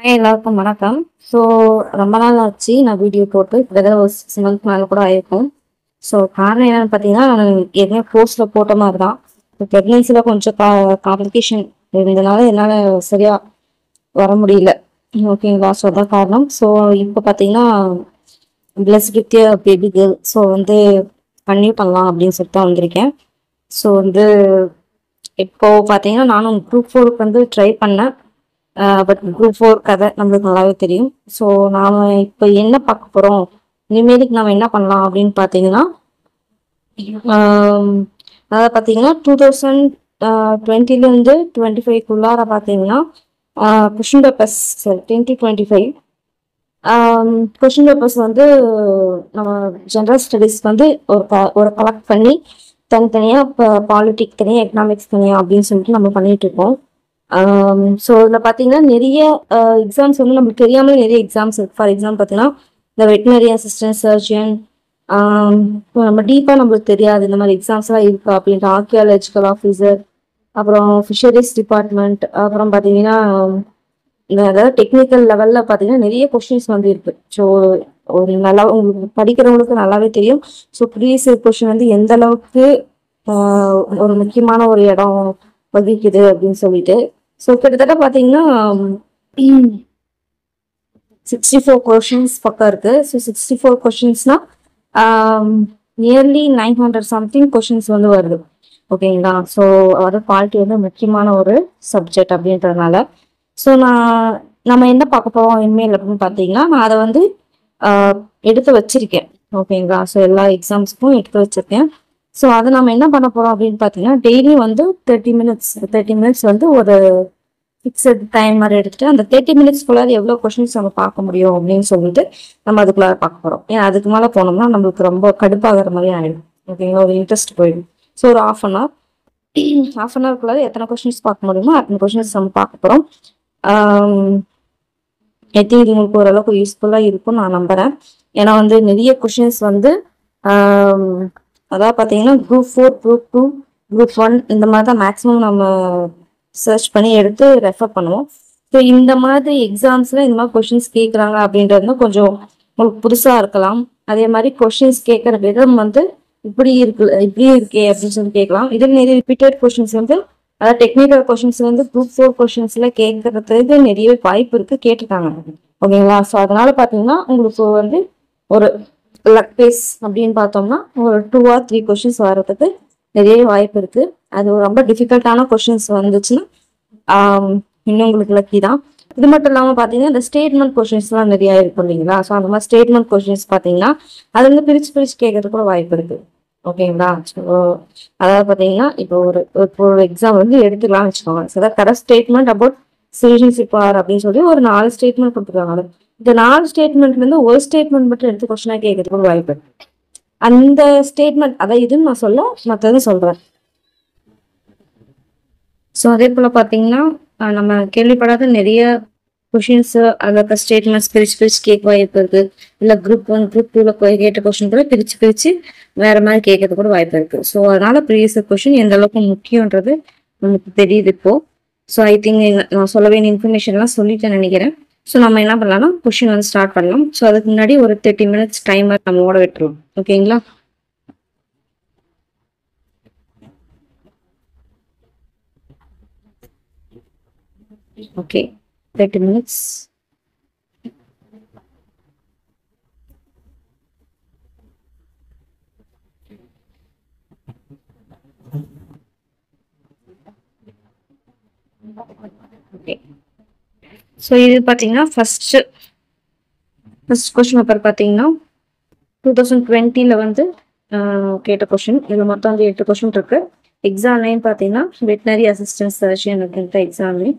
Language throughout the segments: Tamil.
எல்லாருக்கும் வணக்கம். ஸோ ரொம்ப நாள் ஆச்சு நான் வீடியோ போட்டு கிட்டத்தட்ட ஒரு 6 மந்த் மேலே கூட ஆயிருக்கும். ஸோ காரணம் என்னன்னு பார்த்தீங்கன்னா, நான் ஏற்கனவே போஸ்ட்டில் போட்ட மாதிரி தான் ப்ரெக்னென்சியில் கொஞ்சம் காம்ப்ளிகேஷன் இருந்ததுனால என்னால் சரியாக வர முடியல. ஓகேங்களா? ஸோ அதான் காரணம். ஸோ இப்போ பார்த்தீங்கன்னா plus with baby girl. So continue பண்ணலாம் அப்படின்னு சொல்லிட்டு தான் வந்திருக்கேன். ஸோ இப்போ பார்த்தீங்கன்னா நானும் குரூப் 4க்கு ட்ரை பண்ணேன். பட் குரூப் 4 கதை நம்மளுக்கு நல்லாவே தெரியும். ஸோ நாம் இப்போ என்ன பார்க்க போகிறோம், இனிமேலுக்கு நம்ம என்ன பண்ணலாம் அப்படின்னு பார்த்தீங்கன்னா, அதாவது பார்த்தீங்கன்னா 2020லேருந்து 25க்குள்ளார பார்த்தீங்கன்னா question papers 10 to 25 question papers நம்ம ஜென்ரல் ஸ்டடீஸ் ஒரு கலெக்ட் பண்ணி தனித்தனியாக இப்போ பாலிட்டிக் தனியாக எக்கனாமிக்ஸ் தனியாக அப்படின்னு சொல்லிட்டு நம்ம பண்ணிட்டு இருக்கோம். ஸோ இதில் பார்த்தீங்கன்னா நிறைய எக்ஸாம்ஸ் நம்மளுக்கு தெரியாமல் நிறைய எக்ஸாம்ஸ் இருக்கு. ஃபார் எக்ஸாம்பிள் பார்த்தீங்கன்னா இந்த வெட்டினரி அசிஸ்டன்ட் சர்ஜன், நம்ம டீப்பாக நம்மளுக்கு தெரியாது இந்த மாதிரி எக்ஸாம்ஸ்லாம் இருக்கா அப்படின்ட்டு. ஆர்கியாலஜிக்கல் ஆஃபீஸர், அப்புறம் ஃபிஷரிஸ் டிபார்ட்மெண்ட், அப்புறம் பார்த்தீங்கன்னா அதாவது டெக்னிக்கல் லெவலில் பார்த்தீங்கன்னா நிறைய கொஷின்ஸ் இருக்கு. ஸோ நல்லா உங்களுக்கு படிக்கிறவங்களுக்கு நல்லாவே தெரியும். ஸோ ப்ரீவியஸ் கொஷின் எந்த அளவுக்கு ஒரு முக்கியமான ஒரு இடம் வகிக்குது அப்படின்னு சொல்லிட்டு. ஸோ கிட்டத்தட்ட பார்த்தீங்கன்னா 64 கொஷின்ஸ் பக்கம் இருக்கு. ஸோ 64 கொஷின்ஸ்னா நியர்லி 900 சம்திங் கொஷின்ஸ் வருது. ஓகேங்களா? ஸோ பாலிட்டி முக்கியமான ஒரு சப்ஜெக்ட் அப்படின்றதுனால ஸோ நம்ம என்ன பார்க்க போறோம் இனிமேல் அப்படின்னு பார்த்தீங்கன்னா, நான் அதை எடுத்து வச்சிருக்கேன். ஓகேங்களா? ஸோ எல்லா எக்ஸாம்ஸ்க்கும் எடுத்து வச்சிருக்கேன். ஸோ அதை நம்ம என்ன பண்ண போறோம் அப்படின்னு பார்த்தீங்கன்னா, டெய்லி 30 மினிட்ஸ் ஒரு ஃபிக்ஸட் டைம் மாதிரி எடுத்துட்டு அந்த 30 மினிட்ஸ்க்குள்ளார எவ்வளோ கொஷின்ஸ் நம்ம பார்க்க முடியும் அப்படின்னு சொல்லிட்டு நம்ம அதுக்குள்ளார பார்க்க போறோம். ஏன்னா அதுக்கு மேலே போனோம்னா நம்மளுக்கு ரொம்ப கடுப்பாகிற மாதிரி ஆயிடும். ஓகேங்களா? ஒரு இன்ட்ரெஸ்ட் போயிடும். ஸோ ஒரு half an hour எத்தனை கொஷின்ஸ் பார்க்க முடியுமோ அத்தனை கொஷின்ஸ் நம்ம பார்க்க போறோம். ஐ திங்க் உங்களுக்கு ஓரளவுக்கு யூஸ்ஃபுல்லாக இருக்கும்னு நான் நம்புறேன். ஏன்னா நிறைய கொஷின்ஸ் அதாவது பார்த்தீங்கன்னா குரூப் 4, குரூப் 2, குரூப் 1 இந்த மாதிரி தான் மேக்ஸிமம் நம்ம சர்ச் பண்ணி எடுத்து ரெஃபர் பண்ணுவோம். ஸோ இந்த மாதிரி எக்ஸாம்ஸில் இந்த மாதிரி கொஷின்ஸ் கேட்குறாங்க அப்படின்றது கொஞ்சம் உங்களுக்கு புதுசாக இருக்கலாம். அதே மாதிரி கொஷின்ஸ் கேட்குற விதம் இப்படி இருக்கே அப்படின்னு சொல்லி கேட்கலாம். இதில் நிறைய ரிப்பீட்டட் கொஷின்ஸ் அதாவது டெக்னிக்கல் கொஷின்ஸ் குரூப் 4 கொஷின்ஸ்ல கேட்கறதுக்கு நிறைய வாய்ப்பு இருக்கு, கேட்டிருக்காங்க. ஓகேங்களா? ஸோ அதனால பார்த்தீங்கன்னா உங்களுக்கு ஒரு லக் பேஸ் அப்படின்னு பார்த்தோம்னா ஒரு 2 or 3 கொஷின்ஸ் வர்றதுக்கு நிறைய வாய்ப்பு இருக்கு. அது ரொம்ப டிஃபிகல்ட்டான கொஷின்ஸ் வந்துச்சுன்னா இன்னும் உங்களுக்கு லக்கி தான். இது மட்டும் இல்லாமல் பார்த்தீங்கன்னா இந்த ஸ்டேட்மெண்ட் கொஷின்ஸ்லாம் நிறைய இருக்கும் இல்லைங்களா? ஸோ அந்த மாதிரி ஸ்டேட்மெண்ட் கொஷின்ஸ் பார்த்தீங்கன்னா அது பிரிச்சு கேட்கறதுக்கு கூட வாய்ப்பு இருக்கு. ஓகேங்களா? ஸோ அதாவது பார்த்தீங்கன்னா இப்போ ஒரு எக்ஸாம் எடுத்துக்கலாம்னு வச்சுக்கோங்க. ஸோ அதாவது கரெக்ட் ஸ்டேட்மெண்ட் அபவுட் சிட்டிசன்ஷிப் அப்படின்னு சொல்லி ஒரு 4 ஸ்டேட்மெண்ட் கொடுத்துருக்காங்க. இந்த 4 ஸ்டேட்மெண்ட்லேருந்து ஒரு ஸ்டேட்மெண்ட் மட்டும் எடுத்து கொஸ்டினாக கேட்கறதுக்கு ஒரு வாய்ப்பு இருக்கு. அந்த ஸ்டேட்மெண்ட் அதை இதுன்னு நான் சொல்ல மற்றதும் சொல்றேன். ஸோ அதே போல் பார்த்தீங்கன்னா நம்ம கேள்விப்படாத நிறைய கொஷின்ஸ் அதற்கு ஸ்டேட்மெண்ட்ஸ் பிரிச்சு கேட்க வாய்ப்பு இருக்கு. இல்லை குரூப் 1, குரூப் 2ல கேட்ட கொஸ்டின் கூட பிரிச்சு வேற மாதிரி கேட்கறது கூட வாய்ப்பு இருக்கு. ஸோ அதனால ப்ரீவியஸ் கொஸ்டின் எந்த அளவுக்கு முக்கியன்றது நமக்கு தெரியுது இப்போ. ஸோ ஐ திங்க் நான் சொல்ல வேண்டிய இன்ஃபர்மேஷன்லாம் சொல்லிட்டேன்னு நினைக்கிறேன். ஸோ நம்ம என்ன பண்ணலாம்னா கொஸ்டின் ஸ்டார்ட் பண்ணலாம். ஸோ அதுக்கு முன்னாடி ஒரு 30 மினிட்ஸ் டைமர் நம்ம ஓட விட்டுருவோம். ஓகேங்களா? Okay, 30 minutes. ஓகே, ஸோ இது பார்த்தீங்கன்னா ஃபர்ஸ்ட் கொஸ்டின் பேப்பர் பார்த்தீங்கன்னா 2020ல கேட்ட கொஸ்டின். இதில் மொத்தம் 8 கொஸ்டின் இருக்கு. எக்ஸாம் நேம் பார்த்தீங்கன்னா வெட்டினரி அசிஸ்டன்ட் சர்ஜன் அப்படின்ற எக்ஸாம் நேம்.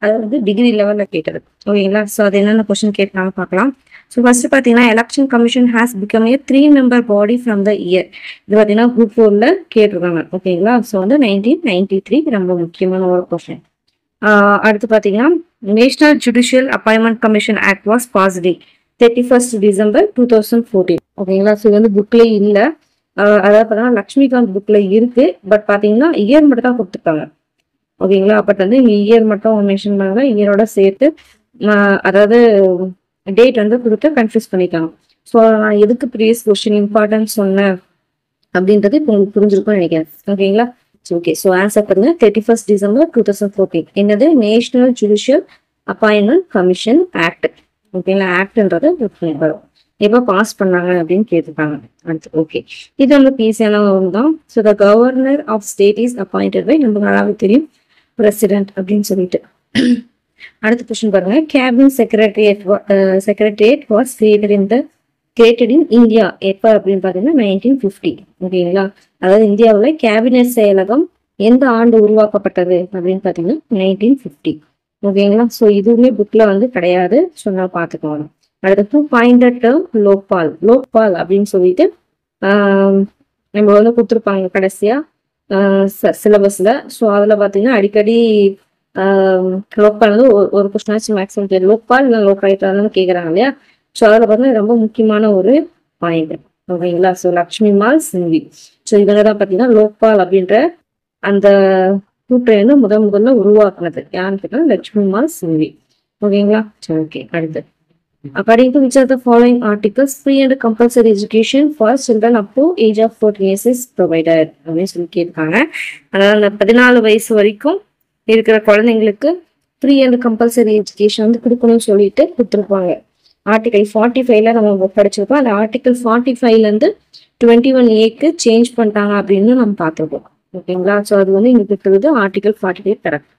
அது டிகிரி லெவலில் கேட்டது. ஓகேங்களா? ஸோ அது என்னென்ன கொஸ்டின் கேட்டாங்க பார்க்கலாம். ஸோ ஃபர்ஸ்ட் பார்த்தீங்கன்னா election commission has become a 3-member body from the year. இது பார்த்தீங்கன்னா குரூப் 4ல கேட்டிருக்காங்க. ஓகேங்களா? ஸோ 1993 ரொம்ப முக்கியமான ஒரு கொஸ்டின். அடுத்து பார்த்தீங்கன்னா national judicial appointment commission act was past 31st December 2014. ஓகேங்களா? ஸோ இது புக்லேயே இல்லை. அதாவது பார்த்தீங்கன்னா லக்ஷ்மிகாந்த் புக்ல இருக்கு. பட் பார்த்தீங்கன்னா இயர் மட்டும் தான் கொடுத்துருக்காங்க. ஓகேங்களா? பட் இங்க இயர் மட்டும் மென்ஷன் பண்ணாங்க. இயரோட சேர்த்து அதாவது டேட் வந்து கொடுத்து கன்ஃபியூஸ் பண்ணிட்டாங்க. ஸோ நான் எதுக்கு ப்ரீவியஸ் கொஸ்டின் இம்பார்ட்டன்ஸ் சொன்னேன் அப்படின்றது இப்போ உங்களுக்கு புரிஞ்சிருக்கும்னு நினைக்கிறேன். ஓகேங்களா? ஓகே. ஸோ ஆன்சர் பாருங்க 31st December 2014. என்னது? National judicial appointment commission act. ஓகேங்களா? ஆக்ட்ன்றது எப்போ பாஸ் பண்ணாங்க அப்படின்னு கேட்டுருக்காங்க. அடுத்து ஓகே, இது நம்மளுக்கு ஈஸியான தான். So the governor of state is appointed by, நமக்கு நல்லாவே தெரியும், பிரசிடென்ட் அப்படின்னு சொல்லிட்டு. அடுத்த கொஸ்டின் பாருங்க. Cabinet secretariat was created in India எப்போ அப்படின்னு பார்த்தீங்கன்னா 1950. ஓகேங்களா? அதாவது இந்தியாவில் கேபினட் செயலகம் எந்த ஆண்டு உருவாக்கப்பட்டது அப்படின்னு பார்த்தீங்கன்னா 1950. ஓகேங்களா? ஸோ இதுவுமே புக்ல வந்து கிடையாது. ஸோ நான் பார்த்துக்கோங்க. அடுத்து பாயிண்டட் டேர்ம் லோக்பால் அப்படின்னு சொல்லிட்டு நம்ம வந்து கொடுத்துருப்பாங்க கடைசியா சிலபஸ்ல. ஸோ அதில் பார்த்தீங்கன்னா அடிக்கடி லோக்பால் வந்து ஒரு கொஸ்டினாச்சும் மேக்ஸிமம் தெரியும். லோக்பால் இல்லை லோக்காயுக்தான்னு கேட்குறாங்க இல்லையா? ஸோ அதில் பார்த்தீங்கன்னா ரொம்ப முக்கியமான ஒரு பாயிண்ட். ஓகேங்களா? So Lakshmi mall Singhvi. So இவங்க தான் பார்த்தீங்கன்னா லோக்பால் அப்படின்ற அந்த கூட்டை வந்து முதல்ல உருவாக்குனது யாருன்னு கேட்டால் லக்ஷ்மி மால் சிங்வி. ஓகேங்களா? சரி, ஓகே. அடுத்து according to which of the following articles free and compulsory education for children up to age of 14 years is provided அப்படின்னு சொல்லி கேட்காங்க. அதாவது அந்த 14 வயசு வரைக்கும் இருக்கிற குழந்தைங்களுக்கு ஃப்ரீ அண்ட் கம்பல்சரி எஜுகேஷன் வந்து கொடுக்கணும்னு சொல்லிட்டு கொடுத்துருப்பாங்க. ஆர்டிகல் 45ல நம்ம படிச்சிருப்போம். அந்த ஆர்டிகல் 45லேருந்து 21A சேஞ்ச் பண்ணிட்டாங்க அப்படின்னு நம்ம பார்த்துருப்போம். ஓகேங்களா? ஸோ அது வந்து இங்கே இருக்கிறது ஆர்டிகல் 45 கரெக்ட்.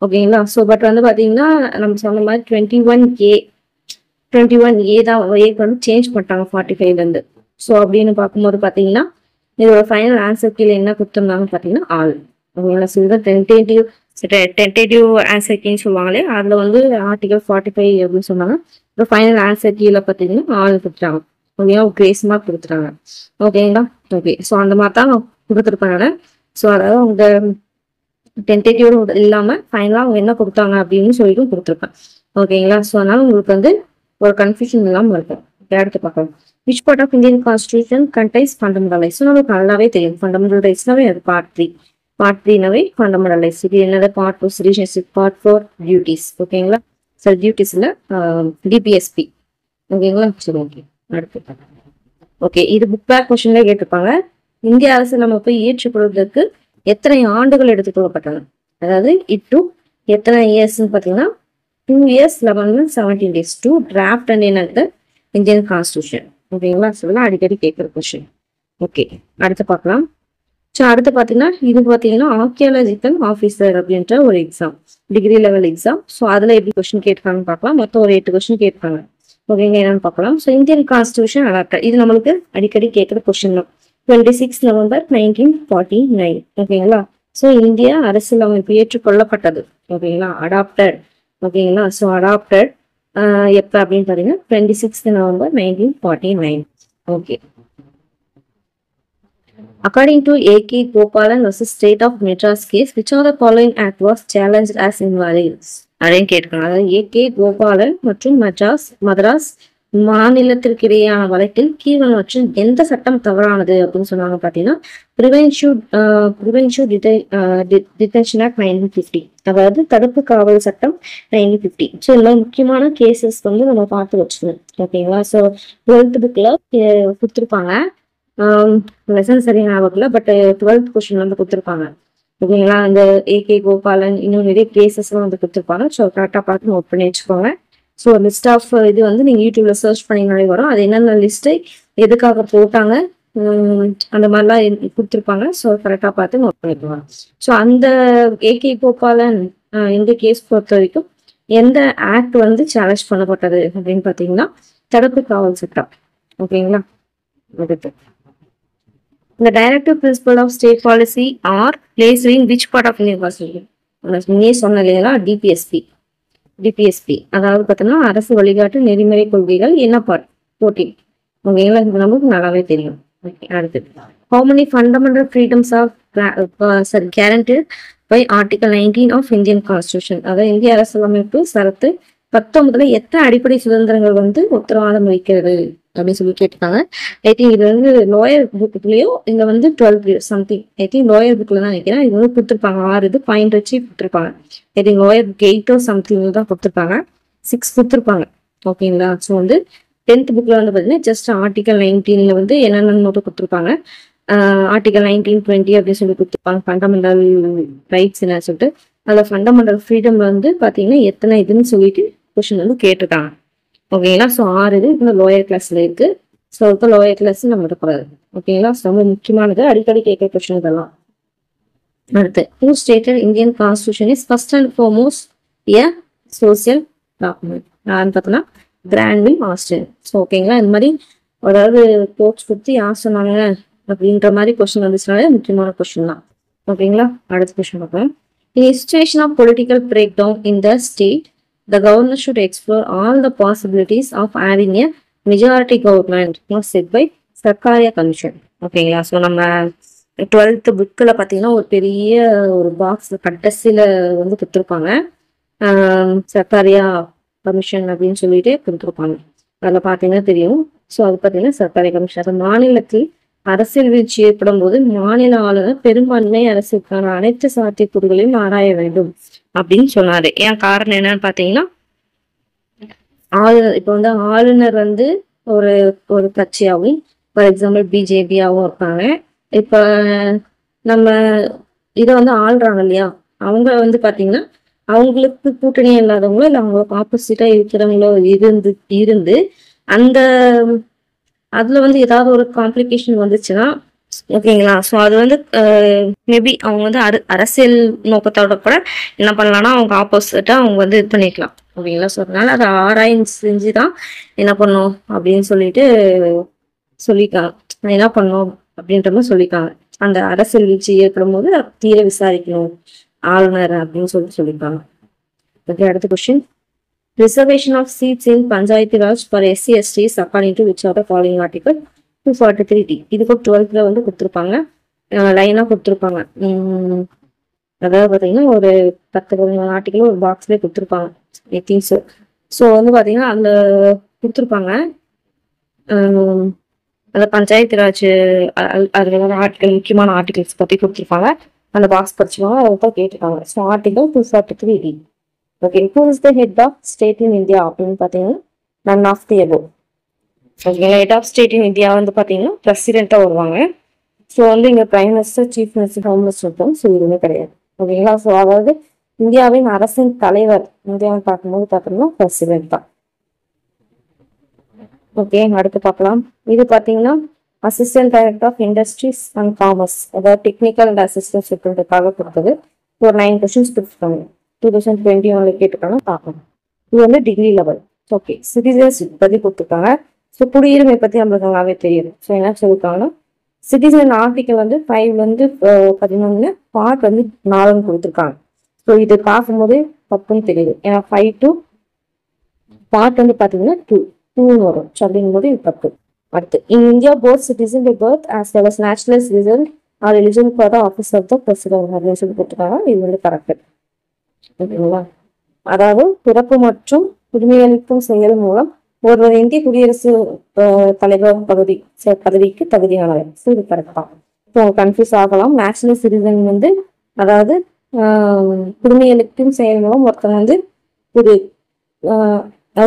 ஓகேங்களா? ஸோ பட் வந்து பார்த்தீங்கன்னா நம்ம சொன்ன மாதிரி 21A தான் ஏக்கு வந்து சேஞ்ச் பண்ணிட்டாங்க 45லேருந்து. ஸோ அப்படின்னு பார்க்கும்போது பார்த்தீங்கன்னா இதோட ஃபைனல் ஆன்சர் கீழே என்ன கொடுத்துருந்தாங்கன்னு பார்த்தீங்கன்னா ஆல். ஓகேங்களா? ஸோ இதுதான் டென்டேட்டிவ் ஆன்சர் கீன்னு சொல்லுவாங்களே, அதில் வந்து ஆர்டிகல் 45 அப்படின்னு சொன்னாங்க. இப்போ ஃபைனல் ஆன்சர் கீழே பார்த்தீங்கன்னா ஆல் கொடுத்துட்டாங்க. ஓகேவா? கிரேஸ் மார்க் கொடுத்துட்டாங்க. ஓகேங்களா? ஓகே. ஸோ அந்த மாதிரி தான் கொடுத்துருப்பாங்க. ஸோ அதாவது அவங்க டென்டேட்டிவ் இல்லாமல் ஃபைனலாக அவங்க என்ன கொடுத்தாங்க அப்படின்னு சொல்லிட்டு கொடுத்துருப்பேன். ஓகேங்களா? ஸோ அதனால உங்களுக்கு வந்து ஒரு கன்ஃபியூஷன் இல்லாமல் இருக்கும். எடுத்து பார்க்கலாம். Which part of Indian constitution contains fundamental rights? நமக்கு நல்லாவே தெரியும். ஃபண்டமெண்டல் ரைட்ஸ்னாவே அது பார்ட் 3 ஃபண்டமெண்டல் ரைட்ஸ். இது என்னது? Part 2 citizenship, part 4 duties. ஓகேங்களா? சார் டியூட்டிஸ்ல டிபிஎஸ்பி. ஓகேங்களா? சரி, ஓகே. அடுத்து ஓகே, இது புக் பேக் கொஸ்டின்ல கேட்டிருப்பாங்க. இந்திய அரசு நம்ம போய் ஏற்றுக்கொள்வதற்கு எத்தனை ஆண்டுகள் எடுத்துக்கொள்ளப்பட்டன? அதாவது எத்தனை இயர்ஸ்ன்னு பார்த்தீங்கன்னா 2 years 11 months 17 days to draft and enact the Indian Constitution. ஓகேங்களா? சொல்லலாம் அடிக்கடி கேட்குற கொஸ்டின். ஓகே, அடுத்து பார்க்கலாம். ஸோ அடுத்து பார்த்தீங்கன்னா இது பார்த்தீங்கன்னா ஆர்கியாலஜிக்கல் ஆஃபீஸர் அப்படின்ற ஒரு exam, degree level exam. So அதில் எப்படி கொஸ்டின் கேட்பாங்கன்னு பார்க்கலாம். மொத்தம் ஒரு 8 கொஸ்டின் கேட்பாங்க. ஓகேங்க, என்னன்னு பார்க்கலாம். ஸோ இந்தியன் கான்ஸ்டியூஷன் அடாப்டட், இது நம்மளுக்கு அடிக்கடி கேட்குற கொஸ்டின் தான். 26 November 1949. ஓகேங்களா? ஸோ இந்திய அரசியலமைப்பு ஏற்றுக்கொள்ளப்பட்டது. ஓகேங்களா? அடாப்டட். ஓகேங்களா? ஸோ அடாப்டட் எப்போ அப்படின்னு பார்த்தீங்கன்னா 26 November 1949. Okay. According to A.K. Gopalan versus State of Madras case, which of the following act was challenged as invalid? அப்படின்னு கேட்கணும். அதாவது A.K. கோபாலன் மற்றும் மദ്രാஸ் மாநிலத்திற்கிடையான வழக்கில் கீழ்வனவற்றில் எந்த சட்டம் தவறானது அப்படின்னு சொன்னாங்க பார்த்தீங்கன்னா ப்ரிவென்டிவ் டிடென்ஷன் ஆக்ட் 1950, அதாவது தடுப்பு காவல் சட்டம் 1950. ஸோ இந்த முக்கியமான கேசஸ் வந்து நம்ம பார்த்து வச்சுக்கணும். ஓகேங்களா? ஸோ 12th புக்கில் கொடுத்துருப்பாங்க. லெசன் சரியா ஞாபகம்ல, பட் 12th கொஸ்டின் வந்து கொடுத்துருப்பாங்க. ஓகேங்களா? இந்த A.K. கோபாலன் இன்னும் நிறைய கேசஸ்லாம் வந்து கொடுத்துருப்பாங்க. ஸோ கரெக்டாக பார்த்து நோட் பண்ணி வச்சுக்கோங்க. ஸோ லிஸ்ட் ஆஃப் இது வந்து நீங்கள் யூடியூப்ல சர்ச் பண்ணிங்கனாலே வரும். அது என்னென்ன லிஸ்ட்டு எதுக்காக போட்டாங்க அந்த மாதிரிலாம் கொடுத்துருப்பாங்க. ஸோ கரெக்டாக பார்த்து நோட் பண்ணிக்குவாங்க. ஸோ அந்த A.K. கோபாலன் இந்த கேஸ் பொறுத்த வரைக்கும் எந்த ஆக்ட் வந்து சேலஞ்ச் பண்ணப்பட்டது அப்படின்னு பார்த்தீங்கன்னா தடுப்பு காவல் சட்டம். ஓகேங்களா? அடுத்து The directive principle of state policy are placed in which part of Indian Constitution? நீயே சொன்ன இல்லைங்களா? டிபிஎஸ்பி அதாவது பார்த்தோம்னா அரசு வழிகாட்டு நெறிமுறை கொள்கைகள் என்ன பார்ட் 14. ஓகேங்களா? இது நமக்கு நல்லாவே தெரியும். ஓகே, அடுத்து how many fundamental freedoms are guaranteed by Article 19 of Indian Constitution? அதாவது இந்திய அரசியலமைப்பு சரத்து 19ல எத்தனை அடிப்படை சுதந்திரங்கள் வந்து உத்தரவாதம் வைக்கிறது அப்படின்னு சொல்லி கேட்டுருக்காங்க. ஐ திங்க் இது வந்து லோயர் புக்லயோ இங்க வந்து 12 சம்திங், ஐ திங்க் லோயர் புக்ல தான் நினைக்கிறேன். இது வந்து கொடுத்துருப்பாங்க 6 இது பாயிண்ட் வச்சு கொடுத்துருப்பாங்க. I think lower book 8 something தான் கொடுத்துருப்பாங்க. 6 கொடுத்துருப்பாங்க. ஓகேங்களா? ஸோ வந்து 10th புக்கில் வந்து பார்த்தீங்கன்னா ஜஸ்ட் ஆர்டிகல் 19ல வந்து என்னென்ன மட்டும் கொடுத்துருப்பாங்க. ஆர்டிகல் 19, 20 அப்படின்னு சொல்லி கொடுத்துருப்பாங்க. ஃபண்டமெண்டல் ரைட்ஸ் என்ன சொல்லிட்டு அதில் ஃபண்டமெண்டல் ஃப்ரீடம் வந்து பார்த்தீங்கன்னா எத்தனை இதுன்னு சொல்லிட்டு கொஸ்டின் வந்து கேட்டிருக்காங்க. ஓகேங்களா? ஸோ 6 இது இன்னும் லோயர் கிளாஸில் இருக்குது. ஸோ இப்போ லோயர் கிளாஸ் நம்ம விடக்கூடாது. ஓகேங்களா? ஸோ ரொம்ப முக்கியமானது, அடிக்கடி கேட்குற கொஸ்டின் இதெல்லாம். அடுத்து, who stated Indian Constitution is first and foremost a social document? யாருன்னு பார்த்தோன்னா கிராண்ட்வில் ஆஸ்டன். ஸோ ஓகேங்களா? இந்த மாதிரி அதாவது கோர்ட்ஸ் பற்றி யார் சொன்னாங்க அப்படின்ற மாதிரி கொஸ்டின் வந்துச்சுனாலே முக்கியமான கொஸ்டின் தான். ஓகேங்களா? அடுத்த கொஸ்டின் பார்க்கலாம். In a situation of political breakdown in the state, the governor should explore all the possibilities of having a majority government set by Sarkaria Commission. ஓகேங்களா? ஸோ நம்ம 12th புக்கில் பார்த்தீங்கன்னா ஒரு பெரிய ஒரு பாக்ஸ் கடைசியில் வந்து கொடுத்துருப்பாங்க. சர்க்காரியா கமிஷன் அப்படின்னு சொல்லிட்டு கொடுத்துருப்பாங்க. அதில் பார்த்தீங்கன்னா தெரியும். ஸோ அது பார்த்தீங்கன்னா சர்க்காரியா கமிஷன். அது மாநிலத்தில் அரசியல் வீழ்ச்சி ஏற்படும் போது மாநில ஆளுநர் பெரும்பான்மை அரசுக்கான அனைத்து சாத்தியக்கூறுகளையும் ஆராய வேண்டும் அப்படின்னு சொன்னாரு. ஏன் காரணம் என்னன்னு பார்த்தீங்கன்னா, ஆளுநர் இப்போ வந்து ஆளுநர் வந்து ஒரு ஒரு கட்சியாகவும், ஃபார் எக்ஸாம்பிள் பிஜேபியாகவும் இருப்பாங்க. இப்போ நம்ம இதை வந்து ஆள்றாங்க இல்லையா, அவங்க வந்து பார்த்தீங்கன்னா அவங்களுக்கு கூட்டணி இல்லாதவங்களோ இல்லை அவங்களுக்கு ஆப்போசிட்டா இருக்கிறவங்களோ இருந்து அந்த அதுல வந்து ஏதாவது ஒரு காம்ப்ளிகேஷன் வந்துச்சுன்னா ஓகேங்களா, ஸோ அது வந்து மேபி அவங்க வந்து அரசியல் நோக்கத்தோட கூட என்ன பண்ணலாம்னா அவங்க ஆப்போசிட்டா அவங்க வந்து இது பண்ணிக்கலாம். ஓகேங்களா? ஸோ அதனால அதை ஆராய்ச்சி செஞ்சு தான் என்ன பண்ணும் அப்படின்னு சொல்லிட்டு சொல்லியிருக்காங்க. என்ன பண்ணும் அப்படின்ற மாதிரி சொல்லியிருக்காங்க. அந்த அரசியல் வீழ்ச்சி ஏற்படும் போது தீர விசாரிக்கணும் ஆளுநர் அப்படின்னு சொல்லியிருக்காங்க. ஓகே, அடுத்த question. Reservation of seats in Panchayati Raj for SC/STs according to which of the following article? 243D. இதுக்கு 12th வந்து கொடுத்துருப்பாங்க, லைனாக கொடுத்துருப்பாங்க. அதாவது பார்த்தீங்கன்னா ஒரு 10-15 ஆர்டிக்கலும் ஒரு பாக்ஸ்லேயே கொடுத்துருப்பாங்க. I think so. ஸோ வந்து பார்த்தீங்கன்னா அந்த கொடுத்துருப்பாங்க அந்த பஞ்சாயத்து ராஜ் அதில் ஆர்டிக்கல் முக்கியமான ஆர்டிகல்ஸ் பற்றி கொடுத்துருப்பாங்க. அந்த பாக்ஸ் படிச்சுவாங்க, அதை தான் கேட்டிருக்காங்க. So article 243D. Okay, who is the head of state in India அப்படின்னு பார்த்தீங்கன்னா none of the above. ஓகேங்களா? Head of state in India வந்து பார்த்தீங்கன்னா பிரசிடென்ட்டாக வருவாங்க. ஸோ வந்து இங்கே prime minister, chief minister, home minister இருக்கும். ஸோ இதுவுமே கிடையாது. ஓகேங்களா? ஸோ அதாவது இந்தியாவின் அரசின் தலைவர் இந்தியாவை பார்க்கும்போது பார்த்தோம்னா பிரசிடென்ட் தான். ஓகே, அடுத்து பார்க்கலாம். இது பார்த்தீங்கன்னா assistant director of industries and commerce, அதாவது டெக்னிக்கல் அண்ட் அசிஸ்டன்ட் செக்ரட்டரிக்காக கொடுத்தது. ஒரு 9 கொஸ்டின்ஸ் கொடுத்துருக்காங்க. 2021 கேட்டுக்காங்க பார்க்கணும். இது வந்து டிகிரி லெவல். ஓகே, சிட்டிசன்ஸ் பற்றி கொடுத்துருக்காங்க. ஸோ குடியுரிமை பற்றி நம்மளுக்கு நல்லாவே தெரியுது. ஸோ என்ன சொல்லியிருக்காங்கன்னா சிட்டிசன் ஆர்டிக்கல் வந்து 5 வந்து 11 பார்ட் வந்து 4 கொடுத்துருக்காங்க. ஸோ இது பார்க்கும்போது தப்புன்னு தெரியுது. ஏன்னா 5 to பார்ட் வந்து பார்த்தீங்கன்னா 2 வரும். ஸோ அப்படிங்கும்போது இது தப்பு. அடுத்து, in India both citizen by birth as well as national citizen are eligible for the office of the president அப்படின்னு சொல்லி கொடுத்துருக்காங்க. இது வந்து கரெக்ட். ஓகேங்களா? அதாவது பிறப்பு மற்றும் குடிமையளிக்கும் செயல் மூலம் ஒருவர் இந்திய குடியரசு தலைவர் பதவிக்கு தகுதியானவர். இது கரெக்ட் தான். இப்போ கன்ஃபியூஸ் ஆகலாம். நேஷனல் சிட்டிசன் வந்து அதாவது குடிமையளிக்கும் செயல் மூலம் ஒருத்தர் வந்து ஒரு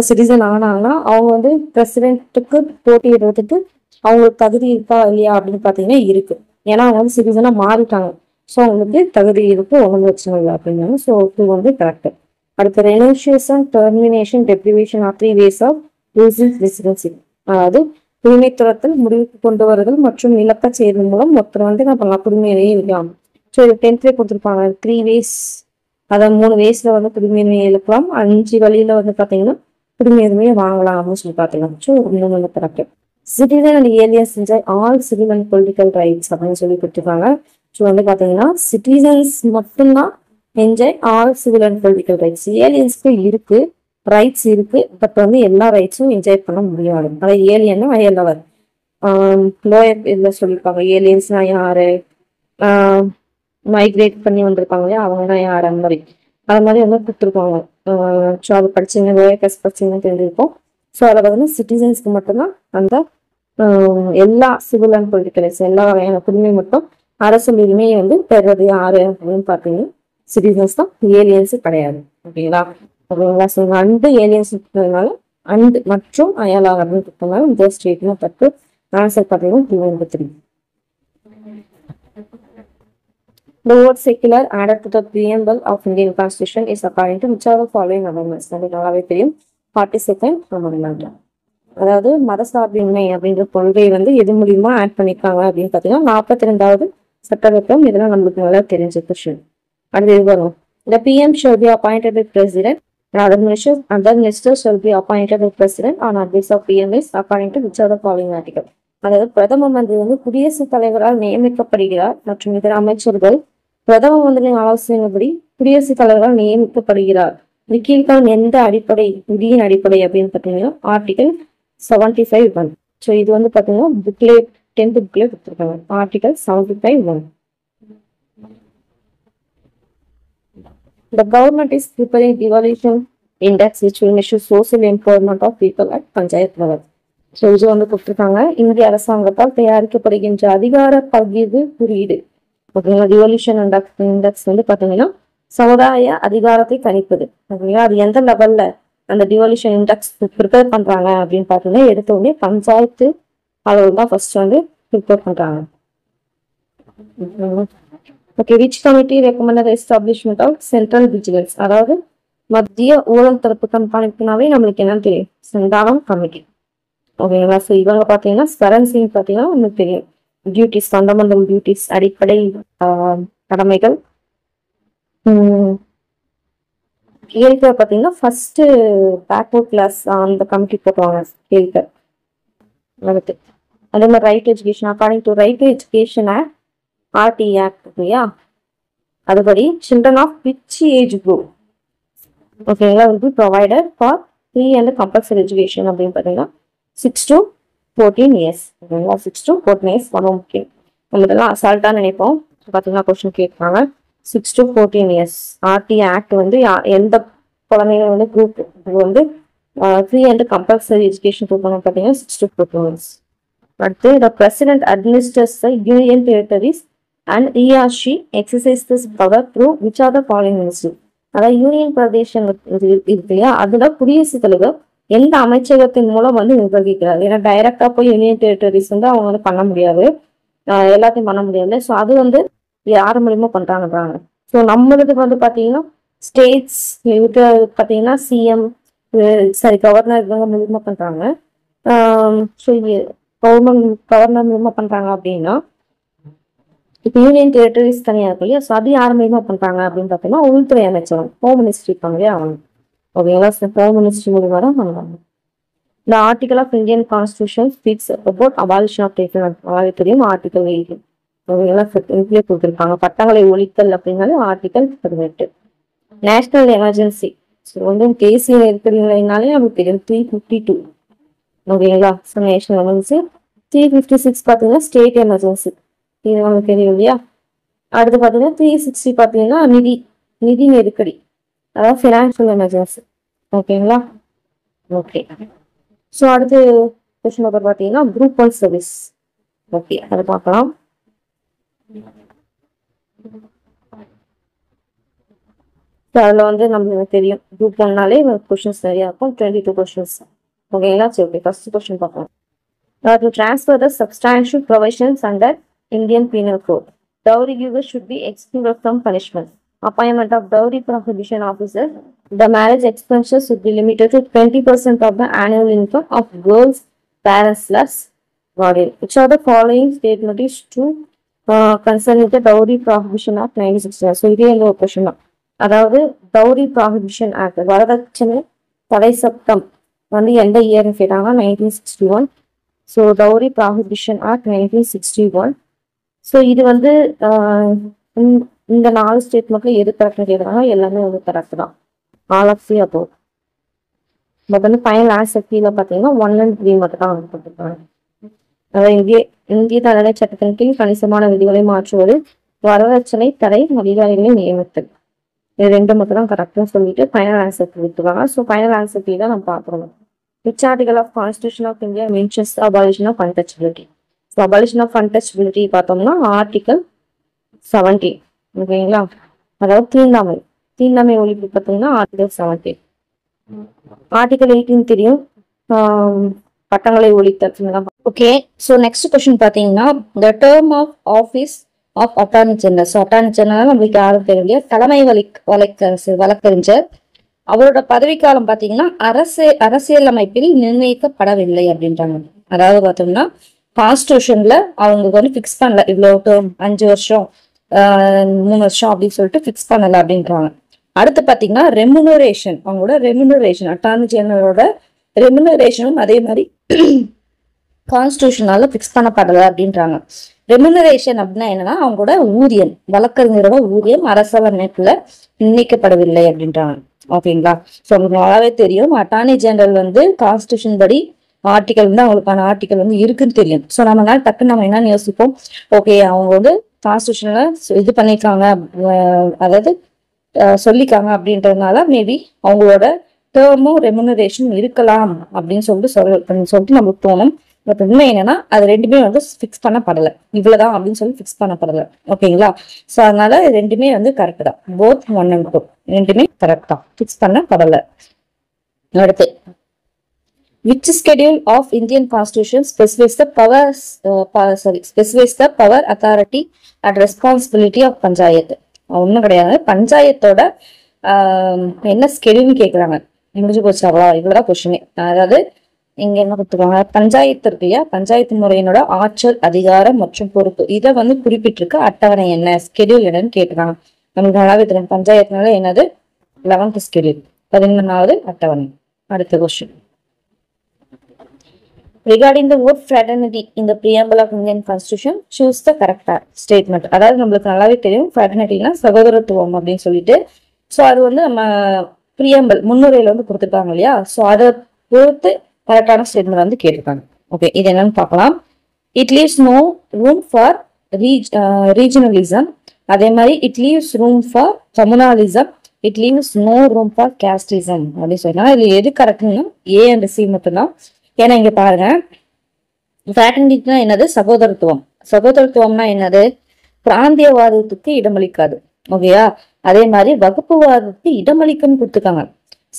சிட்டிசன் ஆனாங்கன்னா அவங்க வந்து பிரசிடென்ட்டுக்கு போட்டியிடுறதுக்கு அவங்களுக்கு தகுதி இருக்கா இல்லையா அப்படின்னு பார்த்தீங்கன்னா இருக்கு. ஏன்னா அவங்க வந்து சிட்டிசனா மாறிட்டாங்க. ஸோ அவங்களுக்கு தகுதி இருக்கு, ஒன்றும் பிரச்சனை இல்லை அப்படின்னாங்க. ஸோ இது வந்து கரெக்ட். அடுத்த, renunciation, termination, deprivation of 3 ways of losing residency. அதாவது குடிமைத்துவத்தில் முடிவுக்கு கொண்டு வருதல் மற்றும் இலக்க செய்வதன் மூலம் ஒருத்தர் வந்து என்ன பண்ணலாம், குடிமையை இழக்கலாம். ஸோ இது 10th கொடுத்துருப்பாங்க. 3 ways, அதாவது 3 waysல வந்து குடிமையை இழக்கலாம். 5 வழியில வந்து பார்த்தீங்கன்னா குடிமையை வாங்கலாம் அப்படின்னு சொல்லி பார்த்தீங்கன்னா. ஸோ 3 வந்து correct. Citizen and aliens enjoy all civil and political rights அப்படின்னு சொல்லி கொடுத்துருக்காங்க. ஸோ வந்து பார்த்தீங்கன்னா சிட்டிசன்ஸ் மட்டும்தான் enjoy all civil and political rights. ஏலியன்ஸ்க்கு இருக்கு, ரைட்ஸ் இருக்கு, பட் வந்து எல்லா ரைட்ஸும் என்ஜாய் பண்ண முடியாது. அதாவது ஏலியன்னா அயலவர். லோயர் இதில் சொல்லியிருப்பாங்க ஏலியன்ஸ்னா யாரு, மைக்ரேட் பண்ணி வந்திருப்பாங்க இல்லையா அவங்கன்னா யார், அந்த மாதிரி வந்து கொடுத்துருப்பாங்க. ஸோ அதை படிச்சிங்க, லோயர் கிளாஸ் படிச்சிங்கன்னு தெரிஞ்சிருக்கும். ஸோ அதில் பார்த்தீங்கன்னா சிட்டிசன்ஸ்க்கு மட்டும்தான் அந்த எல்லா சிவில் அண்ட் பொலிட்டிக்கல் ரைட்ஸ், எல்லா வகையான குடிமை மட்டும் அரசு உரிமையை வந்து பெறது யாரு அப்படின்னு பார்த்தீங்கன்னா சிட்டிசன்ஸ் தான், ஏலியன்ஸு கிடையாது. ஓகேங்களா? ஓகேங்களா. ஸோ அண்டு ஏலியன்ஸ் இருக்கிறதுனால அண்டு மற்றும் அயலாக அப்படின்னு இருக்கிறதுனால இந்த ஸ்டேட்மெண்ட் தப்பு. ஆன்சர் பார்த்தீங்கன்னா 283. The word secular added to the preamble of Indian Constitution is according to which of the following amendments? நமக்கு நல்லாவே தெரியும். 42nd amendment. அதாவது மதசார்பின்மை அப்படின்ற கொள்கை வந்து எது மூலியமா ஆட் பண்ணிருக்காங்க அப்படின்னு பார்த்தீங்கன்னா 42வது சட்டத்திட்டம். இதெல்லாம் நம்மளுக்கு நல்லா தெரிஞ்ச கொஸ்டின். அடுத்து இது வரும். The PM shall be appointed by President and other ministers shall be appointed by President on advice of PM is according to which of the following article? அதாவது பிரதம மந்திரி வந்து குடியரசுத் தலைவரால் நியமிக்கப்படுகிறார் மற்றும் இதர அமைச்சர்கள் பிரதம மந்திரியின் ஆலோசனைப்படி குடியரசுத் தலைவரால் நியமிக்கப்படுகிறார். இது கீழ்காணும் எந்த அடிப்படை விதியின் அடிப்படை அப்படின்னு பார்த்தீங்கன்னா ஆர்டிகல் 75(1). ஸோ இது வந்து பார்த்தீங்கன்னா புக்லே 10th புக்லேயே கொடுத்துருக்காங்க. Article 75(1). The government is preparing devolution index which will measure social empowerment of people at panchayat level. So இது வந்து கொடுத்துருக்காங்க. இந்திய அரசாங்கத்தால் தயாரிக்கப்படுகின்ற அதிகார பகிர்வு குறியீடு. ஓகேங்களா. டிவல்யூஷன் இண்டெக்ஸ் வந்து பார்த்தீங்கன்னா சமுதாய அதிகாரத்தை கணிப்பது. ஓகேங்களா. அது எந்த லெவல்ல அந்த டிவல்யூஷன் இண்டெக்ஸ் ப்ரிப்பேர் பண்றாங்க அப்படின்னு பார்த்தீங்கன்னா எடுத்த உடனே பஞ்சாயத்து அளவில் தான் ஃபர்ஸ்ட் வந்து ப்ரிப்பேர் பண்றாங்க. Okay. Which committee recommended establishment of central vigilance? அதாவது மத்திய ஊழல் தடுப்பு கண்காணிப்புனாவே நம்மளுக்கு என்னன்னு தெரியும், செந்தானம் கமிட்டி. ஓகேங்களா. ஸோ இவங்க பார்த்தீங்கன்னா சரண் சிங் பார்த்தீங்கன்னா உங்களுக்கு தெரியும் டியூட்டிஸ், ஃபண்டமெண்டல் டியூட்டிஸ், அடிப்படை கடமைகள். கேள்விக்கர் பார்த்தீங்கன்னா ஃபர்ஸ்ட் பேக்வர்ட் கிளாஸ் அந்த கமிட்டி போட்டுவாங்க கேள்விக்கர். அடுத்து அதே மாதிரி right education according to right to education act RT act இல்லையா, அதுபடி children of which age group ஓகேங்களா will be provided for free and compulsory education அப்படின்னு பார்த்தீங்கன்னா 6 to 14 years. ஓகேங்களா. 6 to 14 years ரொம்ப முக்கியம். நம்ம இதெல்லாம் அசால்ட்டா நினைப்போம். பார்த்தீங்கன்னா கொஸ்டின் கேட்பாங்க. 6 to 14 years RT ஆக்ட் வந்து எந்த குழந்தைங்க வந்து குரூப் வந்து ஃப்ரீ அண்ட் கம்பல்சரி எஜுகேஷன் கொடுக்கணும் பார்த்தீங்கன்னா 6 to 14 years. அடுத்து the president administers the union territories and he or she exercises this power through which are the following ministry? அதாவது யூனியன் பிரதேசம் இருக்கு இல்லையா, அதுல குடியரசுத் தலைவர் எந்த அமைச்சகத்தின் மூலம் வந்து நிர்வகிக்கிறார். ஏன்னா டைரக்டா போய் யூனியன் டெரிட்டரிஸ் வந்து அவங்க வந்து பண்ண முடியாது, எல்லாத்தையும் பண்ண முடியாது. ஸோ அது வந்து யார் மூலியமா பண்றாங்கன்றாங்க. ஸோ நம்மளுக்கு வந்து பாத்தீங்கன்னா ஸ்டேட்ஸ் பாத்தீங்கன்னா சிஎம் கவர்னர் இவங்க மூலியமா பண்றாங்க. ஸோ கவர்னர் மூலியமா பண்றாங்க அப்படின்னா இப்போ யூனியன் டெரிட்டரிஸ் தனியாக இருக்கு இல்லையா, ஸோ அது யார் மூலியமா பண்றாங்க அப்படின்னு பார்த்தீங்கன்னா உள்துறை அமைச்சகம், ஹோம் மினிஸ்ட்ரி இருப்பாங்க இல்லையா அவங்க. ஓகேங்களா. ஹோம் மினிஸ்ட்ரி மூலியமா தான் பண்ணுவாங்க. The article of Indian Constitution speaks about abolition of death. தெரியும் ஆர்டிகல் 8. ஓகேங்களா. இங்கே கொடுத்துருக்காங்க பட்டங்களை ஒழித்தல் அப்படின்னாலே ஆர்டிகல் 18. நேஷனல் எமர்ஜென்சி ஸோ வந்து தேசிய நெருக்கடினாலே நமக்கு தெரியும் 352. ஓகேங்களா. So national emergency. 356 பார்த்தீங்கன்னா ஸ்டேட் எமர்ஜென்சி, இது நமக்கு தெரியும் இல்லையா. அடுத்து பார்த்தீங்கன்னா 360 பார்த்தீங்கன்னா நிதி நெருக்கடி, அதாவது ஃபினான்ஷியல் எமர்ஜென்சி. ஓகேங்களா. ஓகே. ஸோ அடுத்து கொஸ்டின் நம்பர் பார்த்தீங்கன்னா குரூப் 1 சர்வீஸ். ஓகே, அதை பார்க்கலாம். அதில் வந்து நம்மளுக்கு தெரியும் குரூப் 1னாலே கொஸ்டின்ஸ் நிறையா இருக்கும், 22 கொஸ்டின்ஸ். ஓகேங்களா. சரி, ஓகே. ஃபர்ஸ்ட் கொஸ்டின் பார்க்கலாம். To transfer the substantial provisions under Indian Penal Code, dowry givers should be excluded from punishment. Appointment of dowry prohibition officer. The marriage expenses should be limited to 20% of the annual income of girls' parents plus guardian. Which are the following statement is true concerning the dowry prohibition act 1969? So இதே ஒரு கொஸ்டின் தான். அதாவது dowry prohibition act வரதட்சணை தடை சட்டம் வந்து எந்த இயர்னு கேட்டாங்கன்னா 1961. So dowry prohibition act 1961. So இது வந்து இந்த 4 ஸ்டேட்மெண்ட்ல எது கரெக்ட்னு கேட்குறாங்க, எல்லாமே வந்து கரெக்ட் தான். All of the above. But வந்து ஃபைனல் ஆன்சர் கீழே பார்த்தீங்கன்னா 1 and 3 மட்டும் தான் வந்து கொடுத்துருக்காங்க. அதாவது இந்திய தண்டனை சட்டத்தின் கீழ் கணிசமான விதிகளை மாற்றுவது, வரதட்சணை தடை, அதிகாரிகளை நியமித்தல், இது 2 மட்டும் தான் கரெக்ட்னு சொல்லிட்டு ஃபைனல் ஆன்சர் கொடுத்துருக்காங்க. ஸோ ஃபைனல் ஆன்சர் கீழே நம்ம பார்க்குறோம். Which article of Constitution of India mentions the abolition of untouchability? So abolition of untouchability பார்த்தோம்னா ஆர்டிகல் 70. ஓகேங்களா. அதாவது தீண்டாமை ஒழிப்பு பார்த்தீங்கன்னா ஆர்டிகல் 70. ஆர்டிகல் 18 தெரியும். ஆஹ் பட்டங்களை ஒழித்தல். ஓகே, ஸோ நெக்ஸ்ட் கொஸ்டின் பார்த்தீங்கன்னா the term of office of attorney general. So attorney general நம்மளுக்கு யாரும் தெரியலையா, தலைமை வழக்கறிஞர். அவரோட பதவிக்காலம் பார்த்தீங்கன்னா அரசியலமைப்பில் நிர்ணயிக்கப்படவில்லை அப்படின்றாங்க. அதாவது பார்த்தோம்னா கான்ஸ்டியூஷன்ல அவங்களுக்கு வந்து ஃபிக்ஸ் பண்ணல, இவ்வளோ டேர்ம் 5 வருஷம் 3 வருஷம் அப்படின்னு சொல்லிட்டு ஃபிக்ஸ் பண்ணல அப்படின்றாங்க. அடுத்து பார்த்தீங்கன்னா ரெமுனரேஷன், அவங்களோட ரெமுனரேஷன், அட்டார்னி ஜெனரலோட ரெமுனரேஷனும் அதே மாதிரி கான்ஸ்டியூஷனால ஃபிக்ஸ் பண்ணப்படல அப்படின்றாங்க. ரெமுனரேஷன் அப்படின்னா என்னன்னா அவங்களோட ஊதியம், வழக்கறிஞரோட ஊதியம் அரசியலமைப்புல நிர்ணயிக்கப்படவில்லை அப்படின்றாங்க. ஓகேங்களா, ஸோ உங்களுக்கு நல்லாவே தெரியும் அட்டார்னி ஜெனரல் வந்து கான்ஸ்டியூஷன் படி ஆர்டிகல் வந்து அவங்களுக்கான ஆர்டிகல் வந்து இருக்குன்னு தெரியும். ஸோ நம்ம டக்குன்னு நம்ம என்ன யோசிப்போம், ஓகே அவங்க வந்து கான்ஸ்டியூஷன்ல இது பண்ணிருக்காங்க, அதாவது சொல்லிக்காங்க அப்படின்றதுனால மேபி அவங்களோட டேர்மும் ரெமுனரேஷன் இருக்கலாம் அப்படின்னு சொல்லிட்டு நம்மளுக்கு தோணும். பட் உண்மை என்னன்னா அது ரெண்டுமே வந்து ஃபிக்ஸ் பண்ணப்படலை, இவ்வளவுதான் அப்படின்னு சொல்லி ஃபிக்ஸ் பண்ணப்படலை. ஓகேங்களா, ஸோ அதனால ரெண்டுமே வந்து கரெக்ட் தான், போத் 1 and 2 ரெண்டுமே கரெக்ட் தான், ஃபிக்ஸ் பண்ணப்படலை. அடுத்து which schedule of Indian Constitution specifies the power, authority and responsibility of panchayat. ஒன்றும் கிடையாது, பஞ்சாயத்தோட என்ன ஸ்கெடியூல்னு கேட்குறாங்க. முடிஞ்சு போச்சு, அவ்வளோ இவ்வளோதான் கொஸ்டினே. அதாவது இங்க என்ன கொடுத்துருக்காங்க, பஞ்சாயத்து இருக்கு இல்லையா, பஞ்சாயத்து முறையினோட ஆற்றல், அதிகாரம் மற்றும் பொறுப்பு, இதை வந்து குறிப்பிட்டிருக்க அட்டவணை என்ன, ஸ்கெடியூல் என்னன்னு கேட்டுருக்காங்க. நமக்கு நல்லாவே தெரியும் பஞ்சாயத்துனால என்னது 11th ஸ்கெடியூல், 11வது அட்டவணை. அடுத்த question regarding the word fraternity in the preamble of Indian Constitution, choose the correct statement. அதாவது நம்மளுக்கு நல்லாவே தெரியும் ஃப்ராட்டர்னிட்டினா சகோதரத்துவம் அப்படின்னு சொல்லிட்டு. ஸோ அது வந்து நம்ம பிரியம்பல் முன்னுரையில வந்து கொடுத்துருக்காங்க இல்லையா, ஸோ அதை பொறுத்து கரெக்டான ஸ்டேட்மெண்ட் வந்து கேட்டிருக்காங்க. ஓகே, இது என்னன்னு பார்க்கலாம். It leaves no room for regionalism, அதே மாதிரி it leaves room for communalism, it leaves no room for casteism அப்படின்னு சொன்னா இதுல எது கரெக்ட்னா ஏ அண்ட் சி மட்டும்தான். ஏன்னா இங்க பாருங்க, ஃப்ராட்டர்னிட்டினா என்னது, சகோதரத்துவம். சகோதரத்துவம்னா என்னது, பிராந்தியவாதத்துக்கு இடமளிக்காது. ஓகேயா, அதே மாதிரி வகுப்புவாதத்துக்கு இடமளிக்கும்னு கொடுத்துருக்காங்க.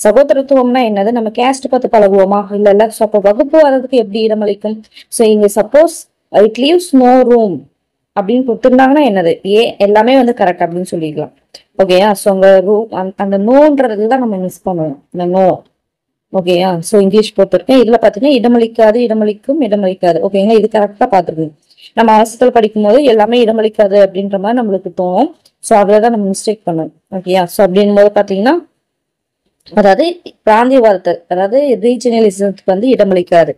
சகோதரத்துவம்னா என்னது, நம்ம கேஸ்ட் பார்த்து பழகுவோமா, இல்ல. ஸோ அப்போ வகுப்புவாதத்துக்கு எப்படி இடமளிக்கும். ஸோ இங்க suppose it leaves no room அப்படின்னு கொடுத்துருந்தாங்கன்னா என்னது, ஏ எல்லாமே வந்து கரெக்ட் அப்படின்னு சொல்லிக்கலாம். ஓகேயா, ஸோ அங்க ரூம் அந்த நோன்றது தான் நம்ம மிஸ் பண்ணுவோம், இந்த நோ. ஓகேயா, ஸோ இங்கிலீஷ் பொறுத்திருக்கேன். இதுல பாத்தீங்கன்னா இடமளிக்காது, இடமளிக்கும், இடமளிக்காது. ஓகேங்களா, இது கரெக்டா பாத்துருக்கு. நம்ம அவசரத்துல படிக்கும் போது எல்லாமே இடமளிக்காது அப்படின்ற மாதிரி நம்மளுக்கு தோணும். ஸோ அதுலதான் நம்ம மிஸ்டேக் பண்ணுவோம். ஓகேயா, ஸோ அப்படின் போது பாத்தீங்கன்னா அதாவது பிராந்தியவாதத்தை, அதாவது ரீஜனலிசத்துக்கு வந்து இடமளிக்காது,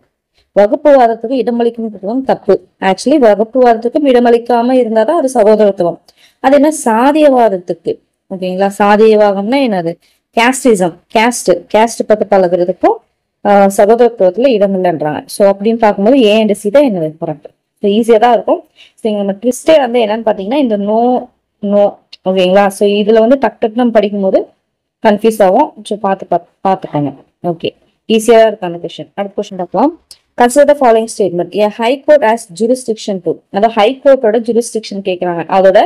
வகுப்புவாதத்துக்கு இடமளிக்கும் தப்பு. ஆக்சுவலி வகுப்புவாதத்துக்கும் இடமளிக்காம இருந்தாதான் அது சகோதரத்துவம். அது என்ன சாதியவாதத்துக்கு, ஓகேங்களா, சாதியவாதம்னா என்னது, கேஸ்டிசம், கேஸ்ட் பத்தி பழகுறதுக்கும் சகோதரத்துவத்துல இடம் இல்லைன்றாங்க. ஸோ அப்படின்னு பார்க்கும்போது ஏ அண்ட் சி தான் என்னது கரெக்ட். ஸோ ஈஸியா தான் இருக்கும். ஸோ நம்ம ட்விஸ்டே வந்து என்னன்னு பாத்தீங்கன்னா இந்த நோ. ஓகேங்களா, ஸோ இதுல வந்து டக்கு நம்ம படிக்கும்போது கன்ஃபியூஸ் ஆகும். ஸோ பார்த்துக்கோங்க. ஓகே, ஈஸியா தான் இருக்கும் அந்த கொஸ்டின். அடுத்த கொஸ்டின் பார்க்கலாம். Consider the following statement. A high court as jurisdiction to, அதாவது ஹை கோர்ட்டோட ஜூரிஸ்டிக்ஷன் கேட்கறாங்க. அதோட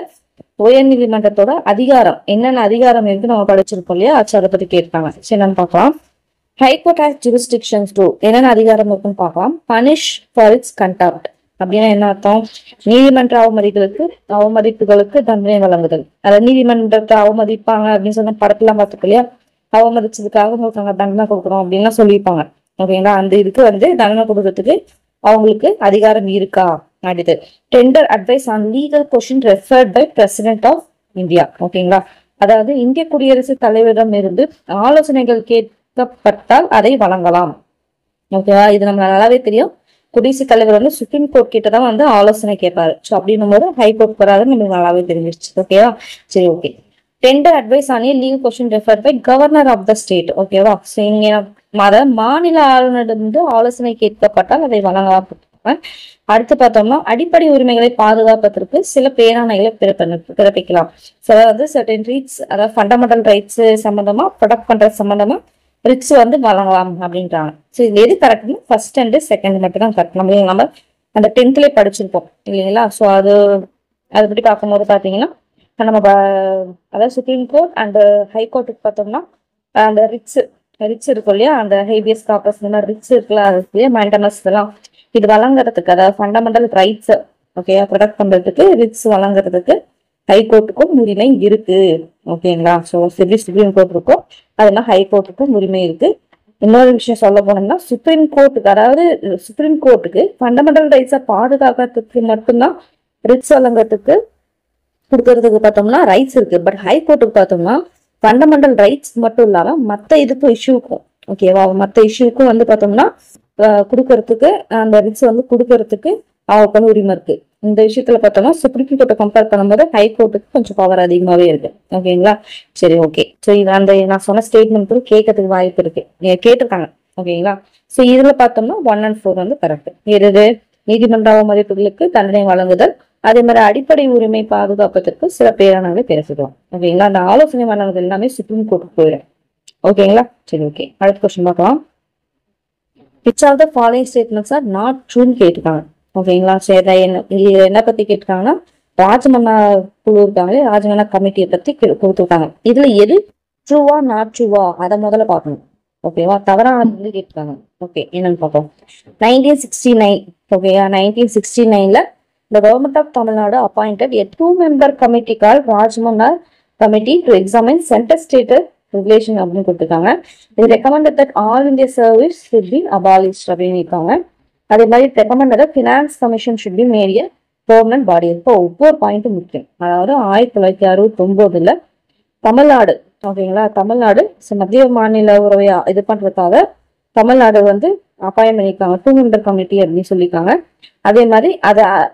உயர் நீதிமன்றத்தோட அதிகாரம், என்னென்ன அதிகாரம் இருக்கு நம்ம படிச்சிருக்கோம் இல்லையா, அதை பத்தி கேட்பாங்க. சரி, நம்ம பார்க்கலாம். ஹைகோர்ட் ஹேஸ் ஜூரிஸ்டிக்ஷன்ஸ் டு, என்னென்ன அதிகாரம் இருக்குன்னு பார்க்கலாம். பனிஷ் ஃபார் இட்ஸ் கண்டக்ட் அப்படின்னா என்ன அர்த்தம், நீதிமன்ற அவமதிப்புகளுக்கு தண்டனை வழங்குதல். அதாவது நீதிமன்றத்தை அவமதிப்பாங்க அப்படின்னு சொன்ன படத்தெல்லாம் பார்த்துக்கோ இல்லையா, அவமதிச்சதுக்காக உங்களுக்கு தண்டனை கொடுக்குறோம் அப்படின்லாம் சொல்லியிருப்பாங்க. ஓகேங்களா, அந்த இதுக்கு வந்து தண்டனை கொடுக்கறதுக்கு அவங்களுக்கு அதிகாரம் இருக்கா. அடுத்து tender advice on legal question referred by president of India. ஓகேங்களா, அதாவது இந்திய குடியரசுத் தலைவரிடம் இருந்து ஆலோசனைகள் கேட்கப்பட்டால் அதை வழங்கலாம். ஓகேவா, இது நம்ம நல்லாவே தெரியும். குடியரசுத் தலைவர் வந்து சுப்ரீம் கோர்ட் கிட்ட தான் வந்து ஆலோசனை கேட்பாரு. ஸோ அப்படின்னும் போது ஹை கோர்ட் வராதுன்னு நமக்கு நல்லாவே தெரிஞ்சிருச்சு. ஓகேவா, சரி, okay. Tender advice on legal question referred by governor of the state. ஓகேவா, ஸோ இங்க மாநில ஆளுநரிடமிருந்து ஆலோசனை கேட்கப்பட்டால் அதை வழங்கலாம். அடுத்து பார்த்தோம்னா அடிப்படை உரிமைகளை பாதுகாப்பதற்கு சில பேராணைகளை பிறப்பிக்கலாம். சில வந்து சர்டன் ரைட்ஸ், அதாவது ஃபண்டமெண்டல் ரைட்ஸ் சம்பந்தமா ப்ரொடெக்ட் பண்றது சம்பந்தமா ரிட்ஸ் வந்து வழங்கலாம் அப்படின்றாங்க. ஸோ இது எது கரெக்ட்னா ஃபர்ஸ்ட் அண்ட் செகண்ட் மட்டும் தான் கரெக்ட். நம்ம அந்த 10th படிச்சிருப்போம் இல்லைங்களா. ஸோ அதை பற்றி பார்க்கும்போது பார்த்தீங்கன்னா நம்ம அதாவது சுப்ரீம் கோர்ட் அண்ட் ஹை கோர்ட்டுக்கு பார்த்தோம்னா அந்த ரிட்ஸ் இருக்கும் இல்லையா, அந்த ஹேபியஸ் கார்பஸ் இந்த மாதிரி ரிட்ஸ் இருக்குல்ல, அது மெயின்டெனன்ஸ் இதெல்லாம் இது வழங்குறதுக்கு, அதாவது ஃபண்டமெண்டல் ரைட்ஸ் ஓகே ப்ரொடெக்ட் பண்றதுக்கு ரிட்ஸ் வழங்குறதுக்கு ஹைகோர்ட்டுக்கும் உரிமை இருக்கு. ஓகேங்களா? ஸோ சுப்ரீம் கோர்ட் இருக்கும், அதெல்லாம் ஹைகோர்ட்டுக்கும் உரிமை இருக்கு. இன்னொரு விஷயம் சொல்ல போனோம்னா சுப்ரீம் கோர்ட்டுக்கு, அதாவது சுப்ரீம் கோர்ட்டுக்கு ஃபண்டமெண்டல் ரைட்ஸை பாதுகாக்கிறதுக்கு மட்டும்தான் ரிட்ஸ் வழங்குறதுக்கு கொடுக்கறதுக்கு பார்த்தோம்னா ரைட்ஸ் இருக்கு. பட் ஹைகோர்ட்டுக்கு பார்த்தோம்னா ஃபண்டமெண்டல் ரைட்ஸ் மட்டும் இல்லாம மற்ற இதுக்கும் இஷ்யூக்கும் ஓகேவா, மற்ற இஷ்யூக்கும் வந்து பார்த்தோம்னா கொடுக்கறதுக்கு அந்த ரிட்ஸ் வந்து கொடுக்கறதுக்கு அவங்களுக்கு வந்து உரிமை இருக்கு. இந்த விஷயத்துல பார்த்தோம்னா சுப்ரீம் கோர்ட்டை கம்பேர் பண்ணும்போது ஹைகோர்ட்டுக்கு கொஞ்சம் பவர் அதிகமாவே இருக்கு. ஓகேங்களா? சரி, ஓகே. ஸோ இது அந்த நான் சொன்ன ஸ்டேட்மெண்ட் கேட்கறதுக்கு வாய்ப்பு இருக்கு, கேட்டிருக்காங்க. ஓகேங்களா? ஸோ இதுல பார்த்தோம்னா 1 and 4 வந்து கரெக்ட். இது நீதிமன்ற அவமதிப்புகளுக்கு தண்டனை வழங்குதல், அதே மாதிரி அடிப்படை உரிமை பாதுகாப்பதற்கு சில பேரானவர்களை பேசுகிறோம். ஓகேங்களா? அந்த ஆலோசனை வழங்குதல் எல்லாமே சுப்ரீம் கோர்ட்டுக்கு போயிடும். ஓகேங்களா? சரி, ஓகே. அடுத்த கொஸ்டின் பார்க்கலாம். Which of the following statements are not ட்ரூன்னு கேட்டிருக்காங்க. ஓகேங்களா? சரி, என்ன பத்தி கேட்டிருக்காங்கன்னா ராஜமன்னா குழு இருக்காங்களே, ராஜமன்னா கமிட்டியை பத்தி கொடுத்துருக்காங்க. இதுல எது ட்ரூவா நாட் ட்ரூவா அதை முதல்ல பார்க்கணும். ஓகேவா? தவறானது கேட்டிருக்காங்க. ஓகே, என்னன்னு பார்ப்போம். 1969 ஓகேயா, 1969ல the government of Tamil Nadu appointed a 2-member committee called Rajmanna Committee to examine center state regulation அப்படின்னு கொடுத்துருக்காங்க. They recommended that all India service should be abolished அப்படின்னு இருக்காங்க. அதே மாதிரி recommended finance commission should be made a permanent body. இப்போ ஒவ்வொரு பாயிண்ட்டும் முக்கியம். அதாவது 1969ல தமிழ்நாடு ஓகேங்களா, தமிழ்நாடு மத்திய மாநில உறவை இது பண்றதுக்காக தமிழ்நாடு வந்து அப்பாயின்ட் பண்ணிருக்காங்க 2-member கமிட்டி அப்படின்னு சொல்லியிருக்காங்க. அதே மாதிரி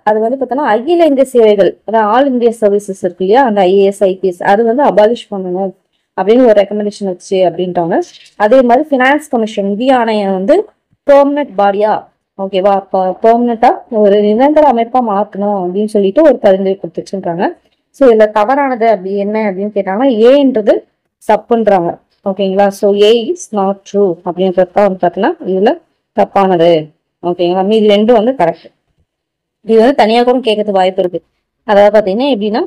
அது வந்து பார்த்தோன்னா அகில இந்திய சேவைகள், அதாவது ஆல் இந்தியா சர்வீசஸ் இருக்கு இல்லையா, அந்த IAS IPS அது வந்து அபாலிஷ் பண்ணணும் அப்படின்னு ஒரு ரெக்கமெண்டேஷன் வச்சு அப்படின்ட்டாங்க. அதே மாதிரி ஃபினான்ஸ் கமிஷன் நிதி ஆணையம் வந்து பெர்மனன்ட் பாடியா ஓகேவா, பெர்மனண்டா ஒரு நிரந்தர அமைப்பா மாற்றணும் அப்படின்னு சொல்லிட்டு ஒரு பரிந்துரை கொடுத்துச்சுன்றாங்க. ஸோ இதுல தவறானது அப்படி என்ன அப்படின்னு கேட்டாங்கன்னா ஏன்றது தப்புன்றாங்க. ஓகேங்களா? So A is not true அப்படின்றது தான் வந்து பார்த்தீங்கன்னா இதுல தப்பானது. ஓகேங்களா? மீதி ரெண்டும் வந்து கரெக்ட். இது வந்து தனியாக கூட கேட்கறதுக்கு வாய்ப்பு இருக்கு. அதாவது பார்த்தீங்கன்னா எப்படின்னா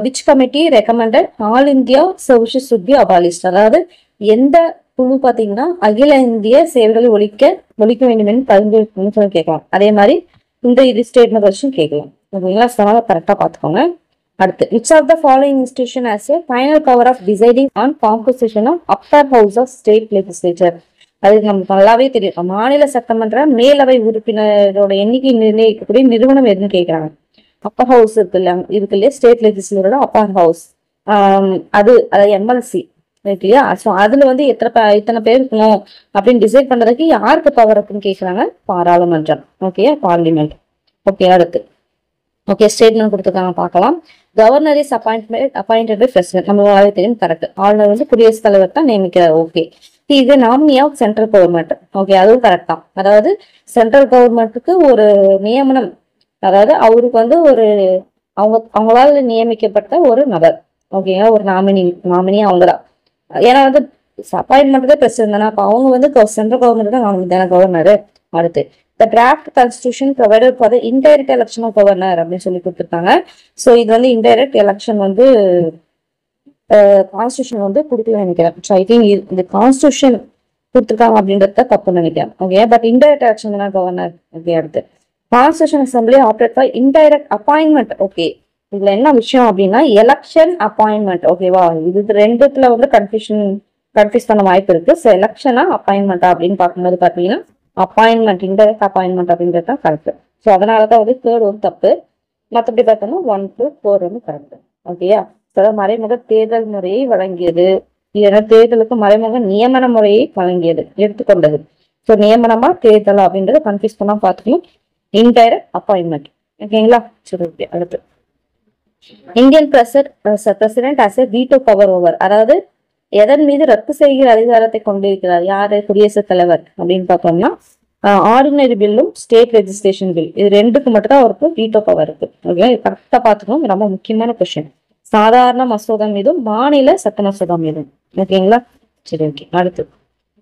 which committee recommended all India services should be abolished, அதாவது எந்த குழு பார்த்தீங்கன்னா அகில இந்திய சேவைகளை ஒழிக்க வேண்டும் என்று பரிந்துரைன்னு சொல்லி கேட்கலாம். அதே மாதிரி இந்த இது ஸ்டேட்மெண்ட் வச்சும் கேட்கலாம். ஓகேங்களா? அதனால கரெக்டாக பார்த்துக்கோங்க. அடுத்து which of the following institution has a final power of deciding on composition of upper house of state legislature. அது நமக்கு நல்லாவே தெரியும். மாநில சட்டமன்ற மேலவை உறுப்பினரோட எண்ணிக்கை நிர்ணயிக்கக்கூடிய நிறுவனம் எதுன்னு கேட்கிறாங்க. அப்பர் ஹவுஸ் இருக்கு இல்லையா, ஸ்டேட் லெஜிஸ்லேச்சரோட அப்பர் ஹவுஸ், அது MLC இருக்கு இல்லையா. ஸோ அதுல வந்து இத்தனை பேர் இருக்கணும் அப்படின்னு டிசைட் பண்றதுக்கு யாருக்கு பவர் இருக்குன்னு கேட்கறாங்க, பாராளுமன்றம். Okay, parliament. ஓகே, அடுத்து ஓகே ஸ்டேட்மெண்ட் கொடுத்துருக்காங்க பார்க்கலாம். Governor is appointed by president, நம்மளாவே தெரியும் கரெக்ட். ஆளுநர் வந்து குடியரசுத் தலைவர் தான் நியமிக்கிறார். ஓகே, இது nominee of central government. Okay, அதுவும் கரெக்ட் தான். அதாவது சென்ட்ரல் கவர்மெண்ட்டுக்கு ஒரு நியமனம், அதாவது அவருக்கு வந்து ஒரு அவங்களால நியமிக்கப்பட்ட ஒரு நபர். ஓகேங்களா? ஒரு நாமினி அவங்கதான். ஏன்னா வந்து அப்பாயின்மெண்ட் தான் பிரசிடென்ட் தானே, அப்போ அவங்க வந்து சென்ட்ரல் கவர்மெண்ட் தான் நாமினி தானே கவர்னர். அடுத்து the draft constitution provided for the indirect election of governor அப்படின்னு சொல்லி கொடுத்துருக்காங்க. ஸோ இது வந்து இன்டைரக்ட் எலெக்ஷன் வந்து கான்ஸ்டியூஷன் வந்து கொடுக்கல நினைக்கிறேன். ஸோ ஐ திங்க் இந்த கான்ஸ்டியூஷன் கொடுத்துருக்காங்க அப்படின்றத தப்புன்னு நினைக்கிறேன். ஓகே, பட் இன்டைரக்ட் எலெக்ஷன் தான் கவர்னர். ஓகே, அடுத்து constitution assembly operate for indirect appointment. Okay, இதுல என்ன விஷயம் அப்படின்னா எலெக்ஷன் அப்பாயின்மெண்ட். ஓகேவா? இது ரெண்டுத்துல வந்து கன்ஃபியூஸ் பண்ண வாய்ப்பு இருக்கு. ஸோ எலெக்ஷனா அப்பாயின்மெண்டா அப்படின்னு பார்க்கும்போது பார்த்தீங்கன்னா அப்பாயின்மெண்ட், இன்டைரக்ட் அப்பாயின்மெண்ட் அப்படின்றது தான் கரெக்ட். ஸோ அதனாலதான் வந்து தேர்ட் வந்து தப்பு. மற்றபடி பார்த்தோம்னா 1, 2, 4 வந்து கரெக்ட். ஓகேயா? மறைமுக தேர்தல் முறையை வழங்கியது, இல்லைன்னா தேர்தலுக்கு மறைமுக நியமன முறையை வழங்கியது எடுத்துக்கொண்டது. ஸோ நியமனமா தேர்தல் அப்படின்றத கன்ஃபியூஸ் பண்ணா பார்த்துக்கணும். Indirect appointment. ஓகேங்களா? சரி, ஓகே. அடுத்து Indian president has a veto power over, அதாவது எதன் மீது ரத்து செய்கிற அதிகாரத்தை கொண்டிருக்கிறார் யாரு, குடியரசுத் தலைவர் அப்படின்னு பார்த்தோம்னா ஆர்டினரி பில்லும் ஸ்டேட் லெஜிஸ்லேஷன் பில், இது ரெண்டுக்கு மட்டும் தான் அவருக்கு வீட்டோ பவர் இருக்கு. ஓகே, கரெக்டா பார்த்துக்கணும். ரொம்ப முக்கியமான கொஸ்டின். சாதாரண மசோதா மீதும் மாநில சட்ட மசோதா மீதும். ஓகேங்களா? சரி, ஓகே. அடுத்து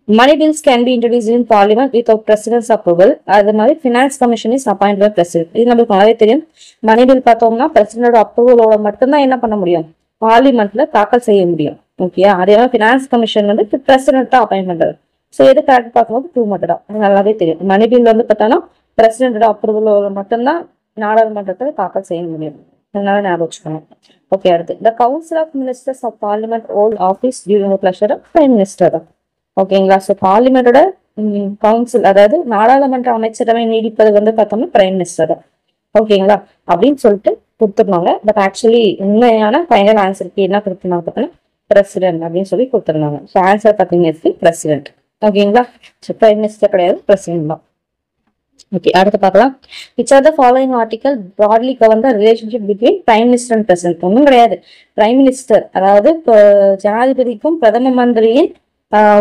money bills can be introduce in parliament without president's approval. அது மாதிரி finance commission is appoint by president. இது நம்மளுக்கு நல்லாவே தெரியும். மணி பில் பார்த்தோம்னா பிரசிடென்டோட அப்ரூவலோட மட்டும்தான் என்ன பண்ண முடியும், பார்லிமெண்ட்ல தாக்கல் செய்ய முடியும். ஓகே. அதே மாதிரி ஃபினான்ஸ் கமிஷன் வந்து பிரசிடென்ட் தான் அப்பாயின்ட் பண்றது. ஸோ எது கரெக்ட் பார்க்கும்போது 2 மட்டும் தான். நல்லாவே தெரியும். மணி பில் வந்து பார்த்தோம்னா பிரசிடென்டோட அப்ரூவல் மட்டும்தான் நாடாளுமன்றத்தில் தாக்கல் செய்ய முடியும். அதனால ஞாபகம் வச்சுக்கணும். ஓகே. அடுத்து the council of ministers of parliament hold office during pleasure of prime minister தான். ஓகேங்களா. ஸோ பார்லிமெண்டோட கவுன்சில், அதாவது நாடாளுமன்ற அமைச்சரவை நீடிப்பது வந்து பார்த்தோம்னா பிரைம் மினிஸ்டர் தான். ஓகேங்களா. அப்படின்னு சொல்லிட்டு கொடுத்துருந்தாங்க. பட் ஆக்சுவலி உண்மையான ஃபைனல் ஆன்சருக்கு என்ன கொடுத்துருந்தாங்க பார்த்தோம்னா பிரசிடென்ட் அப்படின்னு சொல்லி கொடுத்துருந்தாங்க. ஸோ ஆன்சர் பார்த்தீங்கன்னா பிரசிடென்ட். ஓகேங்களா. ஸோ பிரைம் மினிஸ்டர் கிடையாது, பிரசிடென்ட் தான். ஓகே. அடுத்து பார்க்கலாம். Which are the following article broadly govern the relationship between prime minister and president? ஒன்றும் கிடையாது. பிரைம் மினிஸ்டர் அதாவது ஜனாதிபதிக்கும் பிரதம மந்திரியின்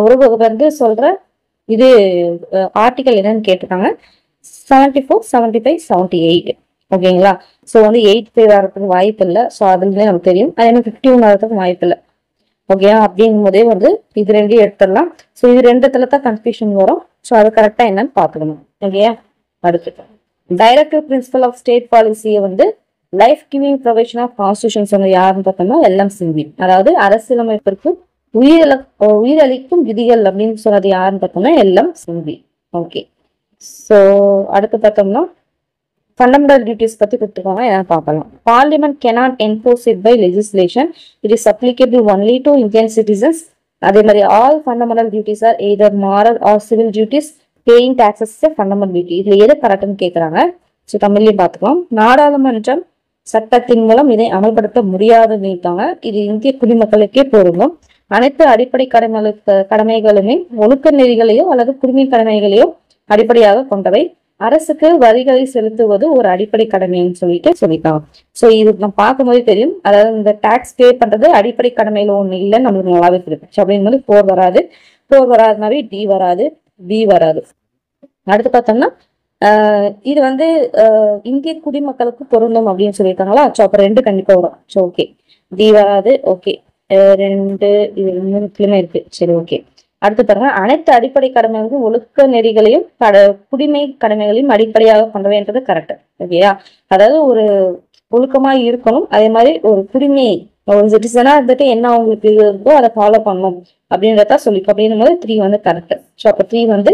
உறவு வந்து சொல்ற இது ஆர்டிகல் என்னன்னு கேட்டிருக்காங்க. 74, 75, 78. ஓகேங்களா. ஸோ வந்து 8 வரதுக்கு வாய்ப்பு இல்லை. ஸோ அதுலேயே நமக்கு தெரியும். அதே மாதிரி 51 வரதுக்கு வாய்ப்பு இல்லை. ஓகே. அப்படிங்கும் போதே வந்து இது ரெண்டையும் எடுத்துடலாம். ஸோ இது ரெண்டுத்துல தான் கன்ஃபியூஷன் வரும். ஸோ அது கரெக்டா என்னன்னு பார்த்துக்கணும். ஓகே. அடுத்து டைரக்டிவ் பிரின்சிபல் ஆஃப் ஸ்டேட் பாலிசியை வந்து life giving provision of constitutions வந்து யாருன்னு பார்த்தோம்னா எல்எம் சிங்வி. அதாவது அரசியலமைப்பிற்கு உயிரளிக்கும் விதிகள் அப்படின்னு சொன்னது யாருன்னு பார்த்தோம்னா எல்எம் சிங்வி. ஓகே. ஸோ அடுத்து பார்த்தோம்னா ஃபண்டமெண்டல் டியூட்டிஸ் பத்தி கொடுத்துருக்காங்க. என்ன பார்க்கலாம். Parliament cannot enforce it by legislation. It is applicable only to Indian citizens. அதே மாதிரி all fundamental duties are either moral R civil duties. Paying taxes fundamental duty. இதுல எது கரெக்ட்னு கேட்கறாங்க. ஸோ தமிழ்லையும் பார்த்துக்கலாம். நாடாளுமன்றம் சட்டத்தின் மூலம் இதை அமல்படுத்த முடியாதுன்னு இருக்காங்க. இது இந்திய குடிமக்களுக்கே பொருந்தும். அனைத்து அடிப்படை கடமைகளுமே ஒழுக்க நெறிகளையோ அல்லது குடிமை கடமைகளையோ அடிப்படையாக கொண்டவை. அரசுக்கு வரிகளை செலுத்துவது ஒரு அடிப்படை கடமைன்னு சொல்லிட்டாங்க. ஸோ இது நம்ம பார்க்கும்போது தெரியும். அதாவது இந்த டாக்ஸ் பே பண்றது அடிப்படை கடமையில ஒண்ணு இல்லைன்னு நம்மளுக்கு நல்லாவே தெரியும். அப்படிங்கும்போது 4 வராது. 4 வராதுனாவே டி வராது, பி வராது. அடுத்து பார்த்தோம்னா இது வந்து இந்திய குடிமக்களுக்கு பொருந்தும் அப்படின்னு சொல்லியிருக்காங்களா. ஸோ அப்ப 2 கண்டிப்பா வரும். So okay. டி வராது. ஓகே. 2 இது 3 இருக்கு. சரி. ஓகே. அடுத்து பாருங்க. அனைத்து அடிப்படை கடமைகளும் ஒழுக்க நெறிகளையும் குடிமை கடமைகளையும் அடிப்படையாக கொண்டவைன்றது கரெக்ட். ஓகேயா. அதாவது ஒரு ஒழுக்கமா இருக்கணும். அதே மாதிரி ஒரு குடிமை ஒரு சிட்டிசனா இருந்துட்டு என்ன அவங்களுக்கு இருக்கோ அதை ஃபாலோ பண்ணணும் அப்படின்றத சொல்லி அப்படின்னும் போது 3 வந்து கரெக்ட். ஸோ அப்ப 3 வந்து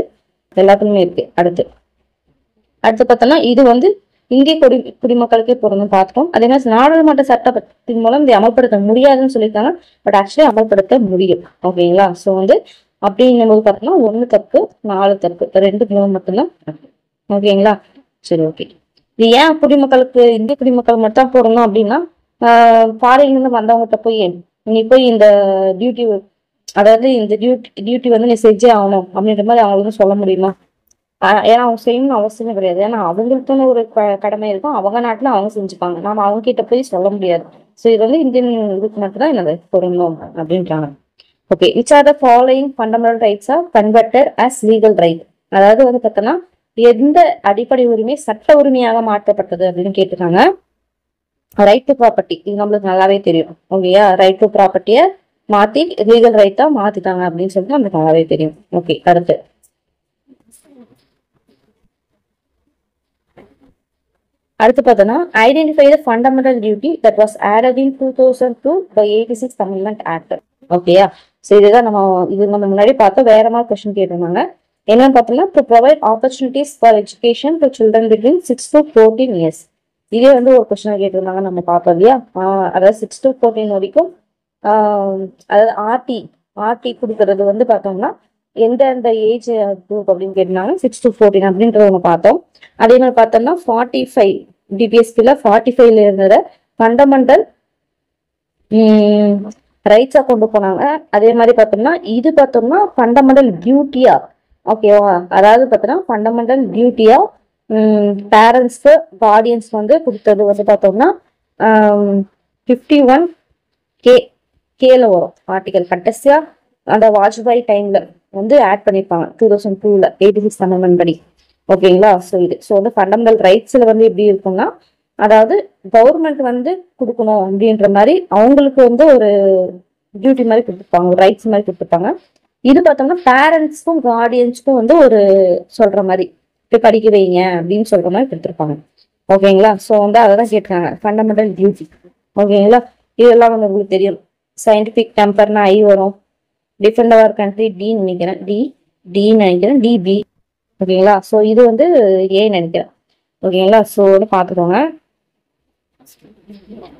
எல்லாத்துக்குமே இருக்கு. அடுத்து பார்த்தோம்னா இது வந்து இந்திய குடிமக்களுக்கே பொருந்தும் பார்த்துட்டோம். அதே மாதிரி நாடாளுமன்ற சட்டத்தின் மூலம் இதை அமல்படுத்த முடியாதுன்னு சொல்லியிருக்காங்க. பட் ஆக்சுவலி அமல்படுத்த முடியும். ஓகேங்களா. ஸோ வந்து அப்படின்னும் போது பார்த்தோம்னா 1 தப்பு, 4 தப்பு, 2, 3 மட்டும்தான். ஓகேங்களா. சரி. ஓகே. இது ஏன் குடிமக்களுக்கு இந்திய குடிமக்கள் மட்டும் தான் போடணும் அப்படின்னா ஃபாரின்ல இருந்து வந்தவங்ககிட்ட போய் நீ போய் இந்த டியூட்டி, அதாவது இந்த டியூட்டி வந்து நீ செஞ்சே ஆகணும் அப்படின்ற மாதிரி அவங்களுக்கு சொல்ல முடியுமா? ஏன்னா அவங்க செய்யணும்னு அவசியமே கிடையாது. ஏன்னா அவங்களுக்குன்னு ஒரு கடமை இருக்கும். அவங்க நாட்டுல அவங்க செஞ்சுப்பாங்க. நாம அவங்க கிட்ட போய் சொல்ல முடியாது. ஸோ இது வந்து இந்தியன் இதுக்கு மட்டும் தான் என்னது பொருந்தும் அப்படின்றாங்க. Okay. Which are the following fundamental rights are converted as legal right? அதாவது வந்து பார்த்தோம்னா எந்த அடிப்படை உரிமை சட்ட உரிமையாக மாற்றப்பட்டது அப்படின்னு கேட்டிருக்காங்க. Right to property. இது நம்மளுக்கு நல்லாவே தெரியும். ஓகேயா. ரைட் டு ப்ராப்பர்ட்டியை மாத்தி லீகல் ரைட்டா மாத்திட்டாங்க அப்படின்னு சொல்லிட்டு நம்மளுக்கு நல்லாவே தெரியும். ஓகே. அடுத்து பார்த்தோம்னா identify the fundamental duty that was added in 2002 by 86 amendment act. ஓகேயா. ஸோ இதுதான் நம்ம முன்னாடி பார்த்தோம். வேற மாதிரி கொஸ்டின் கேட்டிருந்தாங்க. என்னன்னு பார்த்தோம்னா to provide opportunities for education to children between 6 to 14 years. இதே வந்து ஒரு கொஸ்டின் கேட்டிருந்தாங்க. நம்ம பார்த்தோம் இல்லையா. அதாவது 6 to 14 வரைக்கும் அதாவது ஆர்டி கொடுக்கறது வந்து பார்த்தோம்னா எந்த ஏஜ் குரூப் அப்படின்னு கேட்டிருந்தாங்க. 6 to 14 அப்படின்றத ஒன்று பார்த்தோம். அதே மாதிரி பார்த்தோம்னா 45 டிபிஎஸ்பில 45ல இருந்தத ஃபண்டமெண்டல் ரைட்ஸா கொண்டு போனாங்க. அதே மாதிரி பார்த்தோம்னா இது பார்த்தோம்னா ஃபண்டமெண்டல் டியூட்டியா. ஓகேவா. அதாவது பார்த்தோம்னா ஃபண்டமெண்டல் டியூட்டியா பேரண்ட்ஸ்க்கு கார்டியன்ஸ் வந்து கொடுத்தது வந்து பார்த்தோம்னா 51 கேல வரும் ஆர்டிகல். கடைசியா அந்த வாஜ்பாய் டைம்ல வந்து ஆட் பண்ணிருப்பாங்க 2002ல 86 அமெண்ட்மெண்ட் படி. ஓகேங்களா. ஸோ வந்து ஃபண்டமெண்டல் ரைட்ஸ்ல வந்து எப்படி இருக்கும்னா அதாவது கவர்மெண்ட் வந்து கொடுக்கணும் அப்படின்ற மாதிரி அவங்களுக்கு வந்து ஒரு டியூட்டி மாதிரி கொடுத்துருப்பாங்க, ஒரு ரைட்ஸ் மாதிரி கொடுத்துருப்பாங்க. இது பார்த்தோம்னா பேரண்ட்ஸ்க்கும் கார்டியன்ஸ்க்கும் வந்து ஒரு சொல்ற மாதிரி போய் படிக்க வைங்க அப்படின்னு சொல்ற மாதிரி கொடுத்துருப்பாங்க. ஓகேங்களா. ஸோ வந்து அதை தான் கேட்குறாங்க ஃபண்டமெண்டல் டியூட்டி. ஓகேங்களா. இதெல்லாம் வந்து உங்களுக்கு தெரியும். சயின்டிஃபிக் டெம்பர்னா ஐ வரும். டிஃபெண்ட் அவர் கண்ட்ரி டின்னு நினைக்கிறேன், டின்னு நினைக்கிறேன், டிபி. ஓகேங்களா? ஸோ இது வந்து ஏ நினைக்கிறேன். ஓகேங்களா? ஸோ வந்து பார்த்துக்கோங்க.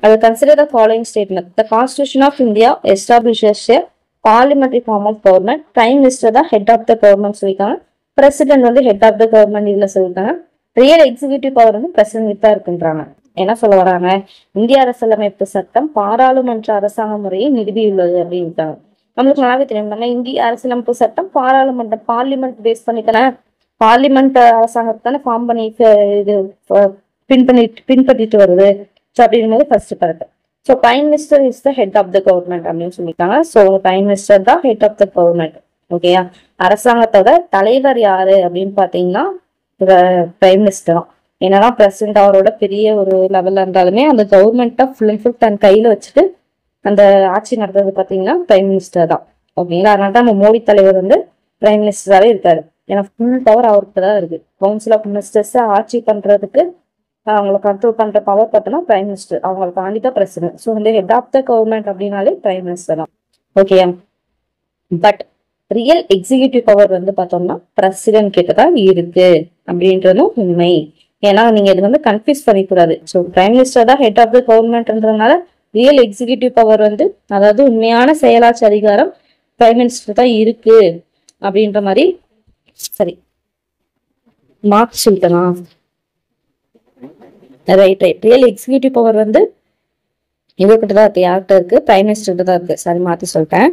அது consider the following statement. The constitution of India establishes a parliamentary form of government. Prime minister தான் ஹெட் ஆஃப் த கவர்மெண்ட் சொல்லியிருக்காங்க. பிரசிடென்ட் வந்து ஹெட் ஆஃப் த கவர்மெண்ட் இதுல சொல்லியிருக்காங்க. ரியல் எக்ஸிகியூட்டிவ் பவர் வந்து பிரசிடென்ட் தான் இருக்குன்றாங்க. என்ன சொல்ல வராங்க? இந்திய அரசியலமைப்பு சட்டம் பாராளுமன்ற அரசாங்க முறையை நிறுவியுள்ளது அப்படின்ட்டாங்க. நம்மளுக்கு நல்லாவே தெரியும். நம்ம இந்திய அரசியலமைப்பு சட்டம் பாராளுமன்றம் பார்லிமெண்ட் பேஸ் பண்ணித்தானே, பார்லிமெண்ட் அரசாங்கத்தை தானே ஃபார்ம் பண்ணி இது பின்பற்றிட்டு வருது. ஸோ அப்படிங்கிறது first correct. So prime minister is the head of the government அப்படின்னு சொல்லியிருக்காங்க. ஸோ பிரைம் மினிஸ்டர் தான் ஹெட் ஆஃப் த கவர்மெண்ட். ஓகேயா? அரசாங்கத்தோட தலைவர் யாரு அப்படின்னு பாத்தீங்கன்னா பிரைம் மினிஸ்டர் தான். என்னன்னா பிரசிடென்ட் அவரோட பெரிய ஒரு லெவல்ல இருந்தாலுமே அந்த கவர்மெண்ட்டை ஃபுல் அண்ட் ஃபுல் தன் கையில வச்சுட்டு அந்த ஆட்சி நடத்துறது பாத்தீங்கன்னா பிரைம் மினிஸ்டர் தான். ஓகேங்களா? அதனால தான் நம்ம மோடி தலைவர் வந்து பிரைம் மினிஸ்டராகவே இருக்காரு. ஏன்னா ஃபுல் பவர் அவருக்கு தான் இருக்கு. கவுன்சில் ஆஃப் மினிஸ்டர்ஸ் ஆட்சி பண்றதுக்கு அவங்களை கண்ட்ரோல் பண்ற பவர் பார்த்தோம்னா பிரைம் மினிஸ்டர், அவங்களை தாண்டி தான் பிரசிடென்ட். ஸோ வந்து ஹெட் ஆஃப் த கவர்மெண்ட் அப்படின்னாலே பிரைம் மினிஸ்டர் தான். Okay. But real executive power வந்து பார்த்தோம்னா பிரசிடென்ட் கிட்ட தான் இருக்கு அப்படின்றதும் உண்மை. ஏன்னா நீங்க இது வந்து கன்ஃபியூஸ் பண்ணிக்கூடாது. ஸோ பிரைம் மினிஸ்டர் தான் ஹெட் ஆஃப் த கவர்மெண்ட்ன்றதுனால ரியல் எக்ஸிகியூட்டிவ் பவர் வந்து, அதாவது உண்மையான செயலாட்சி அதிகாரம் பிரைம் மினிஸ்டர் தான் இருக்கு அப்படின்ற மாதிரி. சரி, மார்க் சொல்லிட்டலாம். ரைட். ரியல் எக்ஸிகியூட்டிவ் பவர் வந்து இவர்கிட்ட தான் இருக்கு. யார்கிட்ட இருக்கு? பிரைம் மினிஸ்டர் கிட்ட தான் இருக்கு. சரி, மாத்தி சொல்லிட்டேன்.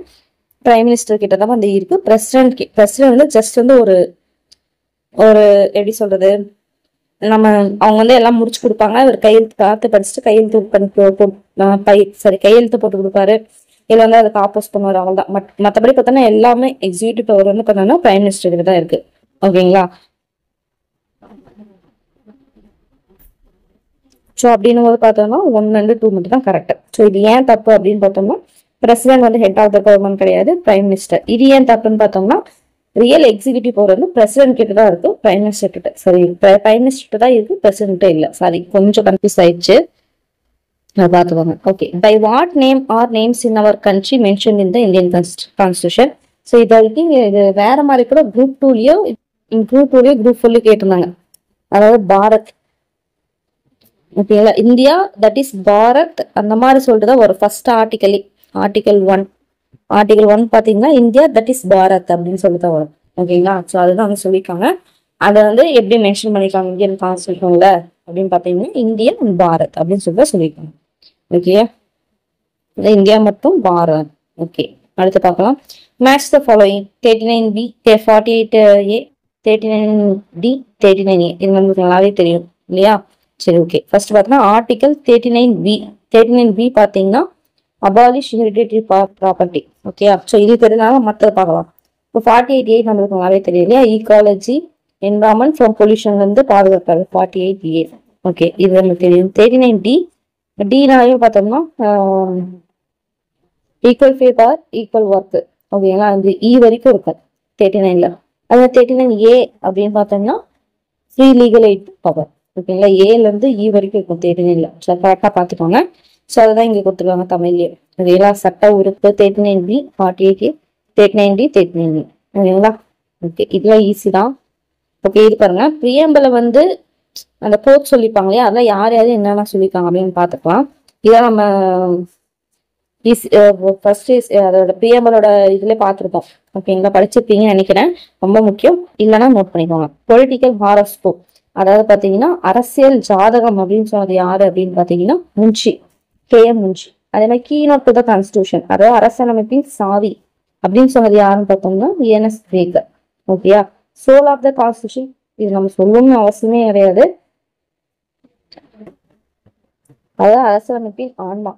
பிரைம் மினிஸ்டர் கிட்ட தான் வந்து இருக்கு. பிரசிடென்ட் வந்து ஜஸ்ட் வந்து ஒரு எப்படி சொல்றது, அவங்க வந்து எல்லாம் முடிச்சு கொடுப்பாங்க. இவர் கையெழுத்து பார்த்து படிச்சுட்டு கையெழுத்து போட்டு கொடுப்பாரு. இதுல வந்து அதுக்கு ஆப்போஸ் பண்ணுவார். அவள் தான். மற்றபடி பார்த்தோன்னா எல்லாமே எக்ஸிகியூட்டிவ் பவர் வந்து பார்த்தோம்னா பிரைம் மினிஸ்டர் கிட்ட தான் இருக்கு. ஓகேங்களா? ஸோ அப்படின்னு போது பார்த்தோம்னா 1 and 2 மட்டும் தான் கரெக்ட். ஸோ இது ஏன் தப்பு அப்படின்னு பார்த்தோம்னா, பிரசிடென்ட் வந்து ஹெட் ஆஃப் த கவர்மெண்ட் கிடையாது, பிரைம் மினிஸ்டர். இது ஏன் தப்புன்னு பார்த்தோம்னா, ரியல் எக்ஸிகியூட்டிவ் பவர் வந்து பிரசிடென்ட் கிட்ட தான் இருக்கு, பிரைம் மினிஸ்டர் கிட்ட. சரி, பிரைம் மினிஸ்டர் தான் இருக்கு, பிரசிடென்ட் இல்ல. சாரி, கொஞ்சம் கன்ஃபியூஸ் ஆயிடுச்சு. பார்த்துக்கோங்க. Okay. By what name or names in our country mention in the Indian constitution. So இது வேற மாதிரி கூட குரூப் 2லயோ குரூப் 4லயோ கேட்டிருந்தாங்க. அதாவது பாரத். ஓகேங்களா? இந்தியா தட் இஸ் பாரத் அந்த மாதிரி சொல்லிட்டு தான் ஒரு ஃபர்ஸ்ட் ஆர்டிகல் 1 பாத்தீங்கன்னா இந்தியா தட் இஸ் பாரத் அப்படின்னு சொல்லிட்டு வரும். ஓகேங்களா? ஸோ அதுதான் வந்து சொல்லியிருக்காங்க. அதை வந்து எப்படி மென்ஷன் பண்ணிருக்காங்க இந்தியன் கான்ஸ்டியூஷன்ல அப்படின்னு பாத்தீங்கன்னா இந்தியா பாரத் அப்படின்னு சொல்லிட்டு சொல்லியிருக்காங்க. ஓகே, இந்தியா மட்டும் பாரத். ஓகே, அடுத்து பார்க்கலாம். Match the following. 39B 48A 39D 39A. இது நமக்கு நல்லாவே தெரியும் இல்லையா? சரி, ஓகே. ஃபர்ஸ்ட் பார்த்தோம்னா ஆர்டிகல் 39B பார்த்தீங்கன்னா abolish hereditary property. Okay, so இது தெரிஞ்சாலும் மற்றது பார்க்கலாம். இப்போ 48A நம்மளுக்கு நல்லாவே தெரியும் இல்லையா? ஈகாலஜி என்வரான்மெண்ட் ஃப்ரம் பொல்யூஷன்ல இருந்து பாதுகாப்பாரு 48A. ஓகே, இது நமக்கு தெரியும். 39D டினாலையும் பார்த்தோம்னா equal pay for equal work. ஓகேங்களா? அந்த வரைக்கும் இருக்கும் 39ல. அது 39A அப்படின்னு பார்த்தோம்னா ஃப்ரீ லீகல் எய்ட் பவர். ஓகேங்களா? ஏல இருந்து வரைக்கும் இருக்கும் 39ல. ஸோ கரெக்டாக பார்த்துக்கோங்க. ஸோ அதுதான் இங்கே கொடுத்துருவாங்க தமிழ்லேயே. ஓகேங்களா? சட்ட உறுப்பு 39B 48A 39D 39A. ஓகேங்களா? ஓகே, இதெல்லாம் ஈஸி தான். ஓகே, இது பாருங்க. பிரியம்பல வந்து அந்த கோட் சொல்லிப்பாங்க இல்லையா? அதெல்லாம் யார் என்னென்ன சொல்லியிருக்காங்க அப்படின்னு பார்த்துக்கலாம். இதான் நம்ம ஃபர்ஸ்ட் அதோட பிரியம்பலோட இதுல பார்த்துருப்போம். ஓகேங்களா? படிச்சிருப்பீங்கன்னு நினைக்கிறேன். ரொம்ப முக்கியம். இல்லைன்னா நோட் பண்ணிக்கோங்க. பொலிட்டிக்கல் ஹாரோஸ்கோப், அதாவது பாத்தீங்கன்னா அரசியல் ஜாதகம் அப்படின்னு சொன்னது யாரு அப்படின்னு பாத்தீங்கன்னா முன்ஷி, KM முன்ஷி. அதே மாதிரி கீநோட் டு த கான்ஸ்டியூஷன், அதாவது அரசியலமைப்பின் சாவி அப்படின்னு சொன்னது யாருன்னு பார்த்தோம்னா NS பேக்கர். ஓகேயா? சோல் ஆஃப் த கான்ஸ்டியூஷன், இது நம்ம சொல்லணும்னு அவசியமே கிடையாது. அதாவது அரசியலமைப்பின் ஆன்மா.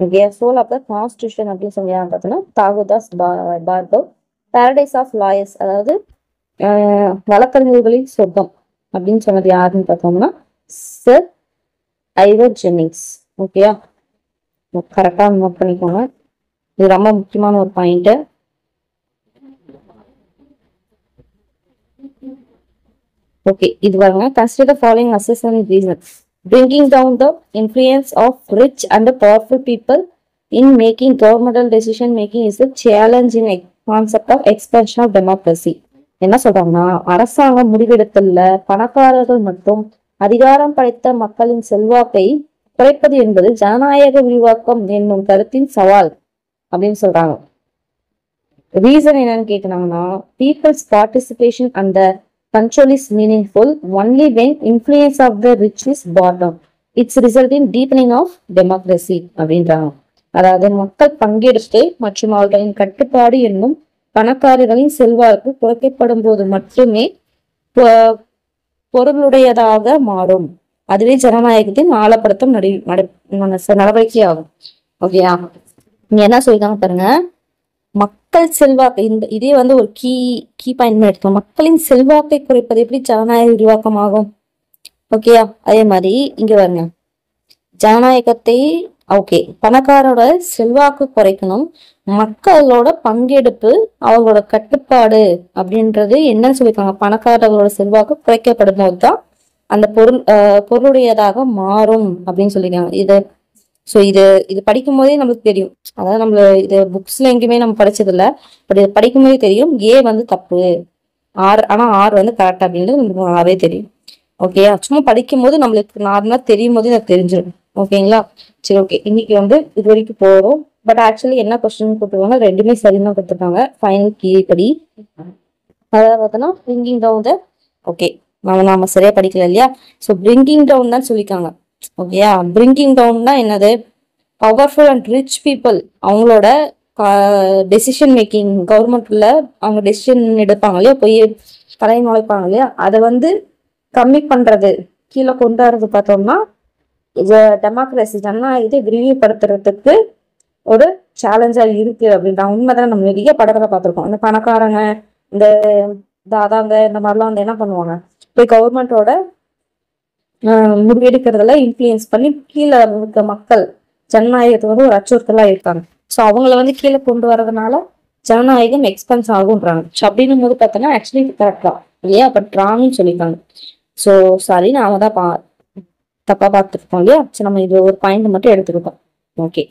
ஓகே, சோல் ஆஃப் த கான்ஸ்டியூஷன் அப்படின்னு சொல்லி யாருன்னு பார்த்தோம்னா Thakurdas Bhargav. Paradise of lawyers, அதாவது வழக்கறிஞர்களின் சொர்க்கம் அப்படின்னு சொன்னது யாருன்னு பார்த்தோம்னா சர் ஐவர் ஜென்னிங்ஸ். ஓகேயா? கரெக்டா நோட் பண்ணிக்கோங்க. இது ரொம்ப முக்கியமான ஒரு பாயிண்ட். ஓகே, இது பாருங்க. கன்சிடர் த ஃபாலோயிங் அசஸ் and reason. Bringing down the influence of rich and powerful people in making governmental decision making is a challenge in concept of expansion of democracy. என்ன சொல்றாங்கன்னா அரசாங்க முடிவெடுத்தல்ல பணக்காரர்கள் மற்றும் அதிகாரம் படைத்த மக்களின் செல்வாக்கை குறைப்பது என்பது ஜனநாயக விரிவாக்கம் என்னும் கருத்தின் சவால் அப்படின்னு சொல்றாங்க. ரீசன் என்னன்னு கேக்குறாங்கன்னா people's participation and control is meaningful only when influence of the rich is bottom. It's result in deepening of democracy அப்படின்றாங்க. அதாவது மக்கள் பங்கெடுப்பு மற்றும் அவர்களின் கட்டுப்பாடு என்னும் பணக்காரர்களின் செல்வாக்கு குறைக்கப்படும் போது மட்டுமே பொருளுடையதாக மாறும். அதுவே ஜனநாயகத்தின் ஆழப்படுத்தும் நடவடிக்கை ஆகும். ஓகேயா, நீங்க என்ன சொல்லிருக்காங்க பாருங்க. மக்கள் செல்வாக்கு இதே வந்து ஒரு கீ பாயிண்ட் எடுத்தோம். மக்களின் செல்வாக்கை குறைப்பது எப்படி ஜனநாயக விரிவாக்கமாகும்? ஓகேயா, அதே மாதிரி இங்க வருங்க. ஜனநாயகத்தை பணக்காரோட செல்வாக்கு குறைக்கணும், மக்களோட பங்கெடுப்பு அவங்களோட கட்டுப்பாடு அப்படின்றது என்ன சொல்லியிருக்காங்க, பணக்காரர்களோட செல்வாக்கு குறைக்கப்படும் போதுதான் அந்த பொருளுடையதாக மாறும் அப்படின்னு சொல்லியிருக்காங்க. இது படிக்கும் போதே நம்மளுக்கு தெரியும். அதாவது நம்மள இது புக்ஸ்ல எங்கேயுமே நம்ம படிச்சது இல்ல, பட் இது படிக்கும் போதே தெரியும் ஏ வந்து தப்பு, ஆனா ஆர் வந்து கரெக்ட் அப்படின்றது நமக்கு நல்லாவே தெரியும். ஓகேயா, சும்மா படிக்கும் போது நம்மளுக்கு நார்மலா தெரியும் போது எனக்கு தெரிஞ்சிடும். ஓகேங்களா, சரி ஓகே. இன்னைக்கு வந்து இது வரைக்கும் போறோம். பட் ஆக்சுவலி என்ன கொஸ்டின் கொடுத்துருக்காங்க, ரெண்டுமே சரின்னு கொடுத்துருக்காங்க ஃபைனல் கீ படி. அதாவது பார்த்தோன்னா பிரிங்கிங் டவுன் ஓகே நாம சரியா படிக்கல இல்லையா. ஸோ பிரிங்கிங் டவுன் தான் சொல்லியிருக்காங்க. ஓகேயா, பிரிங்கிங் டவுன்னா என்னது, பவர்ஃபுல் அண்ட் ரிச் பீப்புள் அவங்களோட டெசிஷன் மேக்கிங், கவர்மெண்ட்ல அவங்க டெசிஷன் எடுப்பாங்க இல்லையா, போய் தலை நுழைப்பாங்க இல்லையா, அதை வந்து கம்மி பண்றது, கீழே கொண்டு வர்றது பார்த்தோம்னா டெமோக்ரஸி ஜனநாயகத்தை விரிவுபடுத்துறதுக்கு ஒரு சேலஞ்சா இருக்கு அப்படின்றாங்க. உண்மைதான், நம்ம நிறைய படத்துல பார்த்துருக்கோம். இந்த பணக்காரங்க, இந்த தாதாங்க, இந்த மாதிரிலாம் வந்து என்ன பண்ணுவாங்க, போய் கவர்மெண்டோட முடிவெடுக்கிறதுல இன்ஃப்ளூயன்ஸ் பண்ணி கீழே இருக்க மக்கள் ஜனநாயகத்துக்கு வந்து ஒரு அச்சுறுத்தலா இருக்காங்க. ஸோ அவங்கள வந்து கீழே கொண்டு வர்றதுனால ஜனநாயகம் எக்ஸ்பென்ஸ் ஆகுன்றாங்க. ஸோ அப்படின்னும் போது பார்த்தோன்னா ஆக்சுவலி கரெக்ட் தான் இல்லையா, பட் ராங்னு சொல்லியிருக்காங்க. ஸோ சாரி, நாம தான் தப்பா பார்த்துருக்கோம் இல்லையா. சரி, நம்ம இது ஒரு பாயிண்ட் மட்டும் எடுத்துக்கிட்டோம். ஓகே,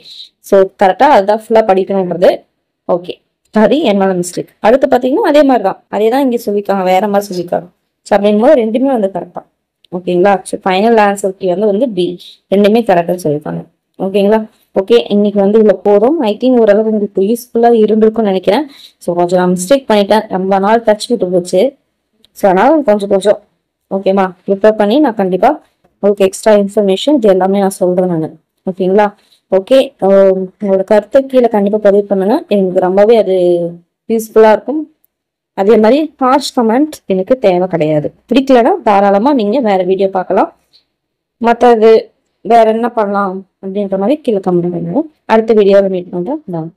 ஸோ கரெக்டா அதுதான் ஃபுல்லா படிக்கணுன்றது. ஓகே, சாரி, என்னோட மிஸ்டேக். அடுத்து பார்த்தீங்கன்னா அதே மாதிரி தான், அதே தான் இங்கே சொல்லியிருக்காங்க, வேற மாதிரி சொல்லியிருக்காங்க. ஸோ அப்படிங்கும் போது ரெண்டுமே வந்து கரெக்டா. ஓகேங்களா, ஸோ ஃபைனல் ஆன்சர் வந்து பி, ரெண்டுமே கரெக்டாக சொல்லியிருக்காங்க. ஓகேங்களா, ஓகே. இன்னைக்கு வந்து இதுல போதும். ஐ திங்க் ஓரளவு உங்களுக்கு யூஸ்ஃபுல்லா இருந்திருக்கும்னு நினைக்கிறேன். ஸோ கொஞ்சம் நான் மிஸ்டேக் பண்ணிட்டேன், ரொம்ப நாள் டச் விட்டு போச்சு. ஸோ அதனால கொஞ்சம் ஓகேமா ப்ரிப்பேர் பண்ணி நான் கண்டிப்பா உங்களுக்கு எக்ஸ்ட்ரா இன்ஃபர்மேஷன் இது எல்லாமே நான் சொல்றேன் நான். ஓகேங்களா, ஓகே. உங்களோட கருத்தை கீழே கண்டிப்பா பதிவு பண்ணுங்க, எனக்கு ரொம்பவே அது யூஸ்ஃபுல்லா இருக்கும். அதே மாதிரி ஹார்ஷ் கமெண்ட் எனக்கு தேவை கிடையாது. பிடிக்கலன்னா தாராளமா நீங்க வேற வீடியோ பார்க்கலாம். மற்றது வேற என்ன பண்ணலாம் அப்படின்ற மாதிரி கீழே கமெண்ட் பண்ணுங்க. அடுத்த வீடியோவில் மீட் பண்றேன்.